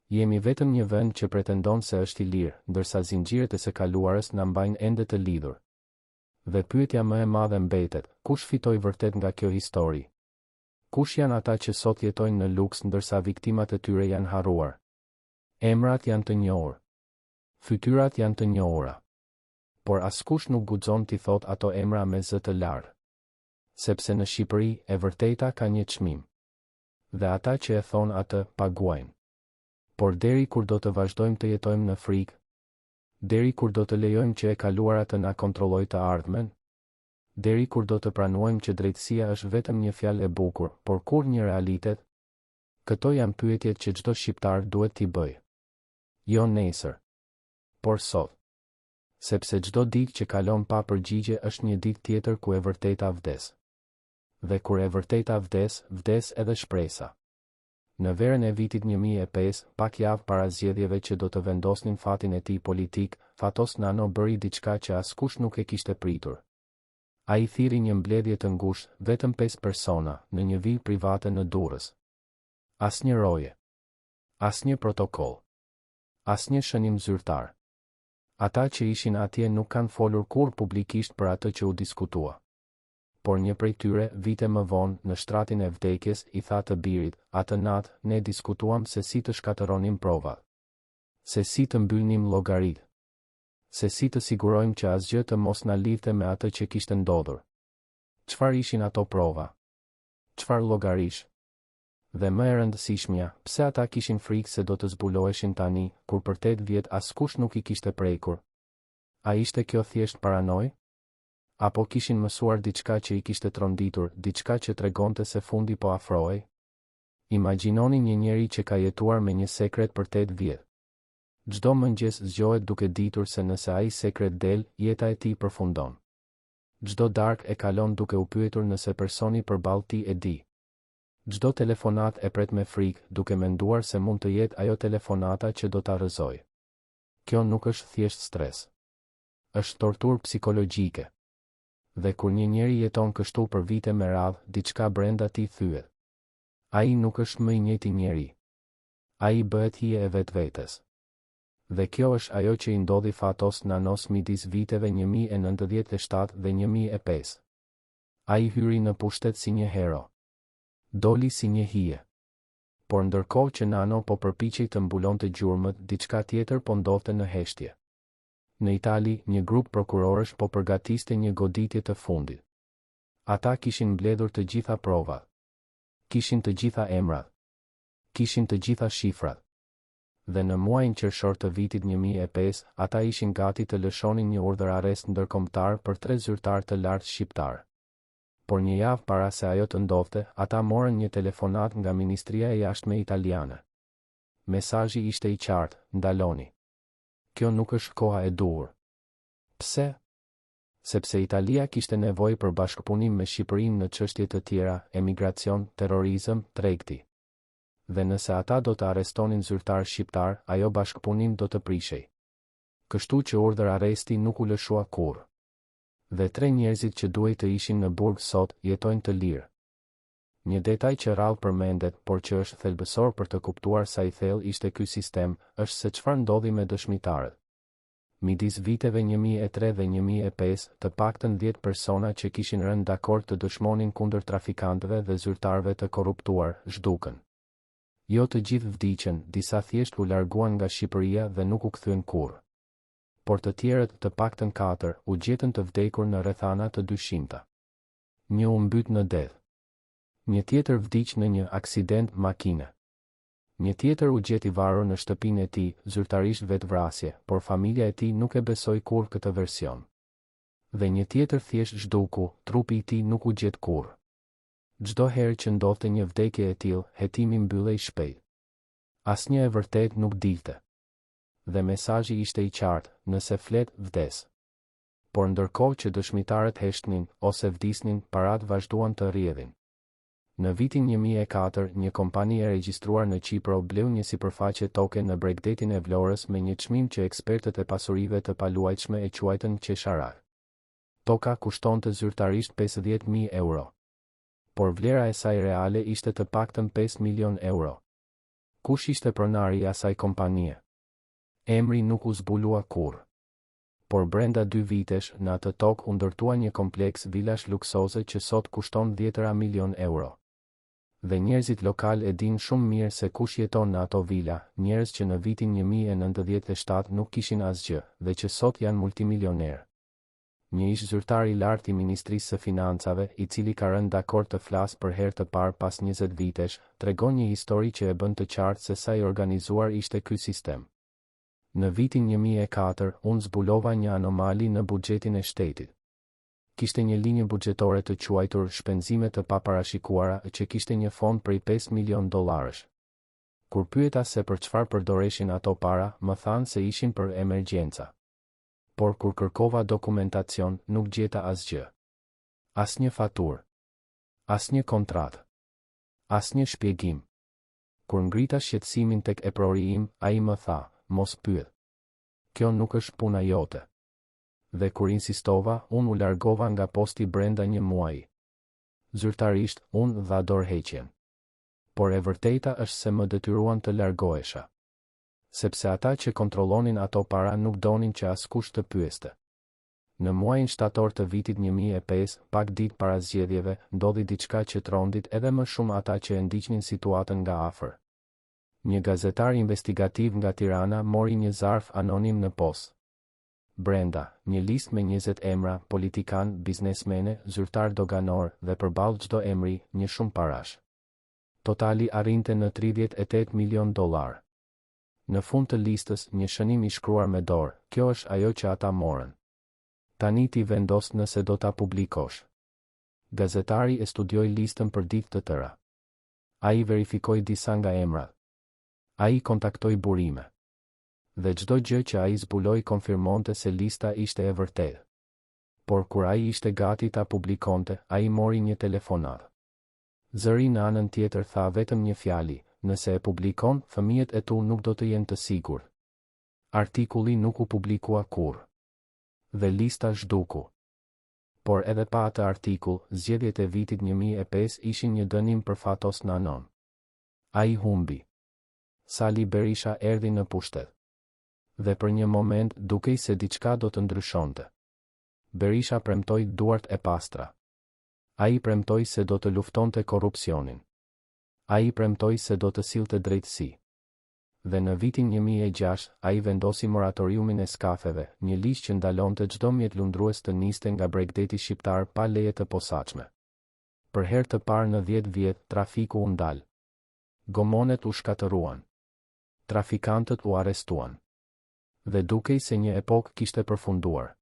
Jemi vetëm një vend që pretendon se është i lirë, ndërsa zinxhiret e së kaluarës na mbajnë ende të lidhur. Dhe pyetja më e madhe mbetet, kush fitoi vërtet nga kjo histori? Kush janë ata që sot jetojnë në luks ndërsa viktimat e tyre janë harruar? Emrat janë të njohur. Fytyrat janë të njohura. Por askush nuk guxon t'i thot ato emra me zë të lartë. Sepse në Shqipëri e vërteta ka një çmim. Dhe ata që e thon atë paguajnë. Por deri kur do të vazhdojmë të jetojmë në frikë? Deri kur do të lejojmë që e kaluara të na kontrollojë të ardhmen? Deri kur do të pranuojmë që drejtësia është vetëm një fjalë e bukur, por kur një realitet? Këto janë pyetjet që çdo shqiptar duhet t'i bëjë. Jo nesër, por sot. Sepse çdo ditë që kalon pa përgjigje është një ditë tjetër ku e vërteta vdes. Dhe kur e vërteta vdes, vdes edhe shpresa. Në verën e vitit 2005, pak javë para zgjedhjeve që do të vendosnin fatin e tij politik, Fatos Nano bëri diçka që askush nuk e kishte pritur. Ai thirri një mbledhje të ngushtë, vetëm 5 persona, në një vilë private në Durrës. Asnjë roje. Asnjë protokoll. Asnjë shënim zyrtar. Ata që ishin atje nuk kanë folur kurrë publikisht për atë që u diskutua. Por një prej tyre, vite më vonë, në shtratin e vdekjes, i tha të birit, atë natë, ne diskutuam se si të shkatëronim provat. Se si të mbyllnim llogarit. Se si të sigurojmë që asgjë të mos na lidhte me atë që kishte ndodhur. Çfarë ishin ato prova? Çfarë llogarish? Dhe më e rëndësishmja, pse ata kishin frikë se do të zbuloheshin tani, kur për 8 vjet askush nuk i kishte prekur? A ishte kjo thjesht paranoj? Apo kishin mësuar diçka që i kishte tronditur, diçka që tregonte se fundi po afrohej? Imagjinoni një njeri që ka jetuar me një sekret për 8 vjet. Çdo mëngjes zgjohet duke ditur se nëse ai sekret del, jeta e tij përfundon. Çdo darkë e kalon duke u pyetur nëse personi përballë tij e di. Çdo telefonat e pret me frikë, duke menduar se mund të jetë ajo telefonata që do ta rrëzojë. Kjo nuk është thjesht stres. Është torturë psikologjike. Dhe kur një njeri jeton kështu për vite me radhë, diçka brenda tij thyet. Ai nuk është më i njëjti njeri. Ai bëhet hije e vetvetes. Dhe kjo është ajo që i ndodhi Fatos Nanos midis viteve 1997 dhe 2005. Ai hyri në pushtet si një hero. Doli si një hije. Por ndërkohë që Nano po përpiqej të mbulonte gjurmët, diçka tjetër po ndodhte në heshtje. Në Itali, një grup prokurorësh po përgatiste një goditje të fundit. Ata kishin mbledhur të gjitha provat. Kishin të gjitha emrat. Kishin të gjitha shifrat. Dhe në muajin qershor të vitit 2005, ata ishin gati të lëshonin një urdhër arrest ndërkombëtar për 3 zyrtarë të lartë shqiptar. Por një javë para se ajo të ndodhte, ata morën një telefonat nga Ministria e Jashtme italiane. Mesazhi ishte i qartë: ndaloni. Kjo nuk është koha e duhur. Pse? Sepse Italia kishte nevojë për bashkëpunim me Shqipërinë në çështje të tjera, emigracion, terrorizëm, tregti. Dhe nëse ata do të arrestonin zyrtar shqiptar, ajo bashkëpunim do të prishej. Kështu që urdhër arresti nuk u lëshua kurrë. Dhe 3 njerëzit që duhej të ishin në burg sot, jetojnë të lirë. Një detaj që rrallë përmendet, por që është thelbësor për të kuptuar sa i thellë ishte ky sistem, është se çfarë ndodhi me dëshmitarët. Midis viteve 2003 dhe 2005, të paktën 10 persona që kishin rënë dakord të dëshmonin kundër trafikantëve dhe zyrtarëve të korruptuar, zhdukën. Jo të gjithë vdiqën, disa thjesht u larguan nga Shqipëria dhe nuk u kthyen kurrë. Por të tjerët, të paktën 4, u gjetën të vdekur në rrethana të dyshimta. Një u mbyt në dedh. Një tjetër vdiq në një aksident makine. Një tjetër u gjeti varur në shtëpinë e tij, zyrtarisht vetvrasje, por familja e tij nuk e besoi kurrë këtë version. Dhe një tjetër thjesht zhduku, trupi i tij nuk u gjet kurrë. Çdo herë që ndodhte një vdekje e tillë, hetimi mbyllej shpejt. Asnjë e vërtet nuk dilte. Dhe mesazhi ishte i qartë: nëse flet, vdes. Por ndërkohë që dëshmitarët heshtnin ose vdisnin, parat vazhduan të rrjedhin. Në vitin 2004, një kompani e regjistruar në Qipro bleu një sipërfaqe toke në bregdetin e Vlorës me një çmim që ekspertët e pasurive të paluajtshme e quajtën qesharak. Toka kushtonte zyrtarisht 50.000 euro. Por vlera e saj reale ishte të paktën 5 milion euro. Kush ishte pronari i asaj kompanie? Emri nuk u zbulua kurrë. Por brenda 2 vitesh, në atë tokë u ndërtua një kompleks vilash luksoze që sot kushton 10 milion euro. Dhe njerëzit lokal e din shumë mirë se kush jeton në ato vila, njerëz që në vitin 1997 nuk kishin asgjë, dhe që sot janë multimilionerë. Një ish zyrtar i lartë i Ministrisë së Financave, i cili ka rënë dakord të flasë për herë të parë pas 20 vitesh, tregon një histori që e bën të qartë se sa i organizuar ishte ky sistem. Në vitin 2004, unë zbulova një anomali në buxhetin e shtetit. Kishte një linjë buxhetore të quajtur shpenzime të paparashikuara që kishte një fond prej 5 milion dollarësh. Kur pyeta se për çfarë përdoreshin ato para, më thanë se ishin për emergjenca. Por kur kërkova dokumentacion, nuk gjeta asgjë. Asnjë faturë. Asnjë kontratë. Asnjë shpjegim. Kur ngrita shqetësimin tek eprori im, ai më tha: mos pyet. Kjo nuk është puna jote. Dhe kur insistova, unë u largova nga posti brenda një muaji. Zyrtarisht, unë dha dorëheqjen. Por e vërteta është se më detyruan të largohesha. Sepse ata që kontrollonin ato para nuk donin që askush të pyeste. Në muajin shtator të vitit 2005, pak ditë para zgjedhjeve, ndodhi diçka që trondit edhe më shumë ata që e ndiqnin situatën nga afër. Një gazetar investigativ nga Tirana mori një zarf anonim në pos. Brenda, një listë me 20 emra, politikan, biznesmene, zyrtar doganor dhe përballë çdo emri, një shumë parash. Totali arrinte në 38 milion dollar. Në fund të listës, një shënim i shkruar me dorë: kjo është ajo që ata morën. Tani ti vendos nëse do ta publikosh. Gazetari e studioi listën për ditë të tëra. Ai verifikoi disa nga emrat. Ai kontaktoi burime. Dhe çdo gjë që ai zbuloi konfirmonte se lista ishte e vërtetë. Por kur ai ishte gati ta publikonte, ai mori një telefonat. Zëri në anën tjetër tha vetëm një fjali, nëse e publikon, fëmijët e tu nuk do të jenë të sigurt. Artikulli nuk u publikua kurrë. Dhe lista zhduku. Por edhe pa atë artikull, zgjedhjet e vitit 2005 ishin një dënim për Fatos Nanon. Ai humbi. Sali Berisha erdhi në pushtet. Dhe për një moment dukej se diçka do të ndryshonte. Berisha premtoi duart e pastra. Ai premtoi se do të luftonte korrupsionin. Ai premtoi se do të sillte drejtësi. Dhe në vitin 2006, ai vendosi moratoriumin e skafeve, një ligj që ndalonte çdo mjet lundrues të niste nga Bregdeti shqiptar pa leje të posaçme. Për herë të parë në 10 vjet, trafiku u ndal. Gomonet u shkatëruan. Trafikantët u arrestuan. Dhe dukej se një epokë kishte përfunduar.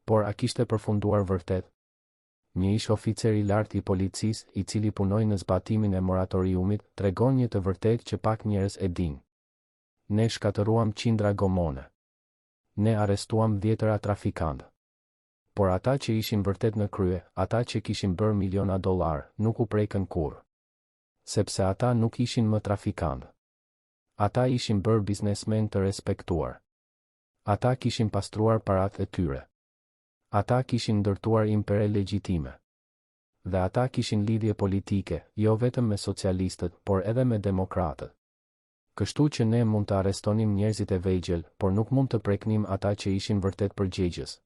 Por a kishte përfunduar vërtet? Një ish oficer i lartë i policisë, i cili punoi në zbatimin e moratoriumit, tregon një të vërtetë që pak njerëz e dinë. Ne shkatëruam qindra gomone. Ne arrestuam dhjetëra trafikantë. Por ata që ishin vërtet në krye, ata që kishin bërë miliona dollar, nuk u prekën kurrë. Sepse ata nuk ishin më trafikantë. Ata ishin bërë biznesmen të respektuar. Ata kishin pastruar paratë e tyre. Ata kishin ndërtuar impere legjitime. Dhe ata kishin lidhje politike, jo vetëm me socialistët, por edhe me demokratët. Kështu që ne mund të arrestonim njerëzit e vegjël, por nuk mund të preknim ata që ishin vërtet përgjegjës.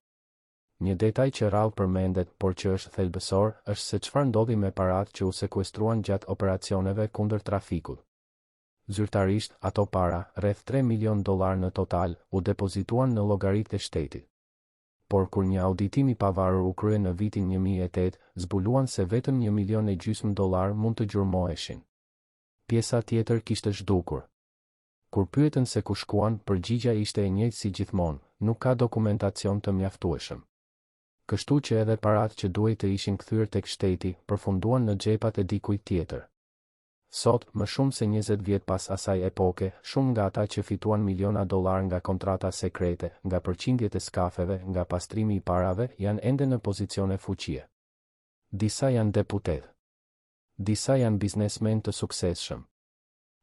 Një detaj që rrallë përmendet, por që është thelbësor, është se çfarë ndodhi me paratë që u sekuestruan gjatë operacioneve kundër trafikut. Zyrtarisht, ato para, rreth 3 milion dollar në total, u depozituan në llogaritë e shtetit. Por kur një auditim i pavarur u krye në vitin 2008, zbuluan se vetëm 1,5 milion dollar mund të gjurmoheshin. Pjesa tjetër kishte zhdukur. Kur pyetën se ku shkuan, përgjigja ishte e njëjtë si gjithmonë, nuk ka dokumentacion të mjaftueshëm. Kështu që edhe paratë që duhej të ishin kthyer tek shteti, përfunduan në xhepat e dikujt tjetër. Sot, më shumë se 20 vjet pas asaj epoke, shumë nga ata që fituan miliona dollar nga kontrata sekrete, nga përqindjet e skafeve, nga pastrimi i parave, janë ende në pozicione fuqie. Disa janë deputet. Disa janë biznesmen të suksesshëm.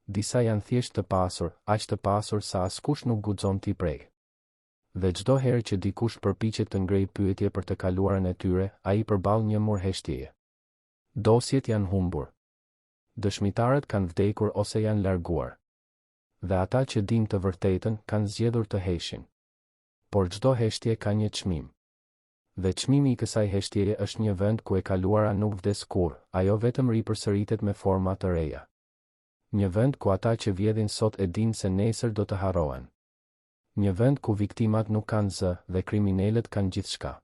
Disa janë thjesht të pasur, aq të pasur sa askush nuk guxon t'i prek. Dhe çdo herë që dikush përpiqet të ngrej pyetje për të kaluarën e tyre, ai përball një murheshtjeje. Dosjet janë humbur. Dëshmitarët kanë vdekur ose janë larguar. Dhe ata që dinë të vërtetën kanë zgjedhur të heshin. Por çdo heshtje ka një çmim. Dhe çmimi i kësaj heshtjeje është një vend ku e kaluara nuk vdes kurrë, ajo vetëm ripërsëritet me forma të reja. Një vend ku ata që vjedhin sot e dinë se nesër do të harrohen. Një vend ku viktimat nuk kanë zë dhe kriminalët kanë gjithçka.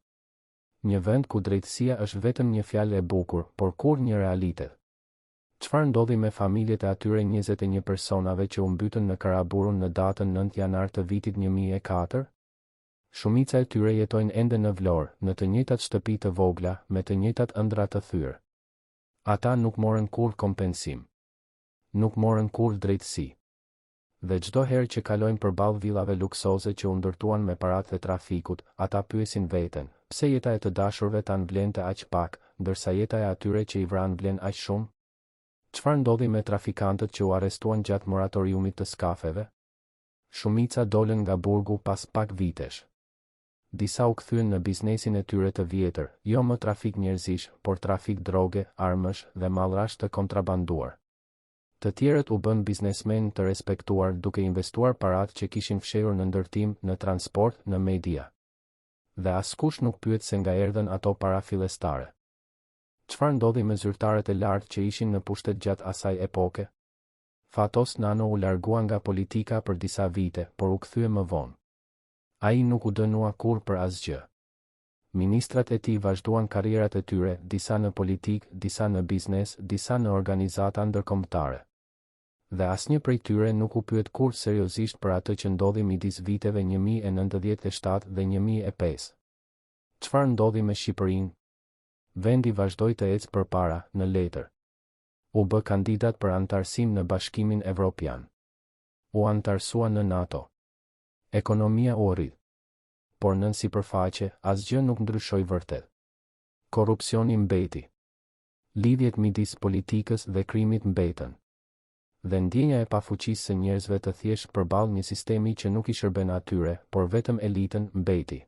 Një vend ku drejtësia është vetëm një fjalë e bukur, por kurrë një realitet. Çfarë ndodhi me familjet e atyre 21 personave që u mbytën në Karaburun në datën 9 janar të vitit 2004? Shumica e tyre jetojnë ende në Vlorë, në të njëjtat shtëpi të vogla, me të njëjtat ëndra të thyrë. Ata nuk morën kurrë kompensim. Nuk morën kurrë drejtësi. Dhe çdo herë që kalojnë përballë villave luksoze që u ndërtuan me paratë e trafikut, ata pyesin veten, pse jeta e të dashurve tan vlente aq pak, ndërsa jeta e atyre që i vran vlen aq shumë? Çfarë ndodhi me trafikantët që u arrestuan gjatë moratoriumit të skafeve? Shumica dolën nga burgu pas pak vitesh. Disa u kthyen në biznesin e tyre të vjetër, jo më trafik njerëzish, por trafik droge, armësh dhe mallrash të kontrabanduar. Të tjerët u bën biznesmen të respektuar duke investuar paratë që kishin fshehur në ndërtim, në transport, në media. Dhe askush nuk pyet se nga erdhën ato para fillestare. Çfarë ndodhi me zyrtarët e lartë që ishin në pushtet gjatë asaj epoke? Fatos Nano u largua nga politika për disa vite, por u kthye më vonë. Ai nuk u dënua kurrë për asgjë. Ministrat e tij vazhduan karrierat e tyre, disa në politik, disa në biznes, disa në organizata ndërkombëtare. Dhe asnjë prej tyre nuk u pyet kurrë seriozisht për atë që ndodhi midis viteve 1997 dhe 2005. Çfarë ndodhi me Shqipërinë? Vendi vazhdoi të ecë përpara, në letër. U bë kandidat për antarësim në Bashkimin Evropian. U antarësua në NATO. Ekonomia u rrit. Por nën sipërfaqe, asgjë nuk ndryshoi vërtet. Korrupsioni mbeti. Lidhjet midis politikës dhe krimit mbetën. Dhe ndjenja e pafuqisë së njerëzve të thjesht përballë një sistemi që nuk i shërben atyre, por vetëm elitën, mbeti.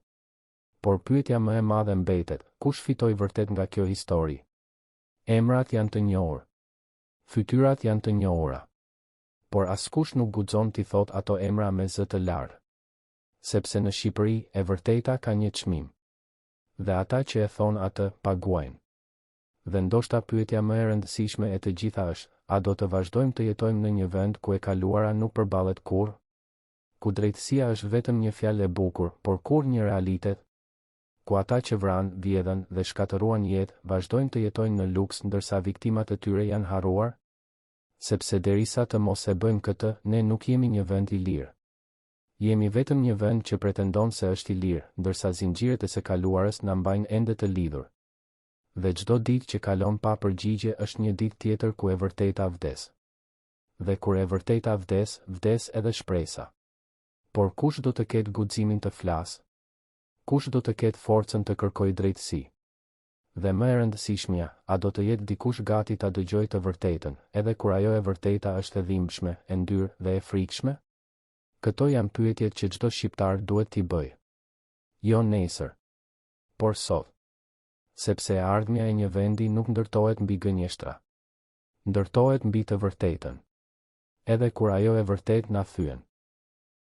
Por pyetja më e madhe mbetet, kush fitoi vërtet nga kjo histori? Emrat janë të njohur. Fytyrat janë të njohura. Por askush nuk guxon t'i thot ato emra me zë të lartë. Sepse në Shqipëri e vërteta ka një çmim. Dhe ata që e thon atë paguajnë. Dhe ndoshta pyetja më e rëndësishme e të gjitha është, a do të vazhdojmë të jetojmë në një vend ku e kaluara nuk përballet kurrë? Ku drejtësia është vetëm një fjalë e bukur, por kur një realitet? Ku ata që vranë, vjedhën dhe shkatëruan jetë, vazhdojnë të jetojnë në luks ndërsa viktimat e tyre janë harruar? Sepse derisa të mos e bëjmë këtë, ne nuk jemi një vend i lirë. Jemi vetëm një vend që pretendon se është i lirë, ndërsa zinxhiret e së kaluarës na mbajnë ende të lidhur. Dhe çdo ditë që kalon pa përgjigje është një ditë tjetër ku e vërteta vdes. Dhe kur e vërteta vdes, vdes edhe shpresa. Por kush do të ketë guximin të flasë? Kush do të ketë forcën të kërkojë drejtësi? Dhe më e rëndësishmja, a do të jetë dikush gati ta dëgjojë të vërtetën, edhe kur ajo e vërteta është e dhimbshme, e ndyrë dhe e frikshme? Këto janë pyetjet që çdo shqiptar duhet t'i bëjë. Jo nesër, por sot. Sepse e ardhmja e një vendi nuk ndërtohet mbi gënjeshtra. Ndërtohet mbi të vërtetën. Edhe kur ajo e vërtet na thyen.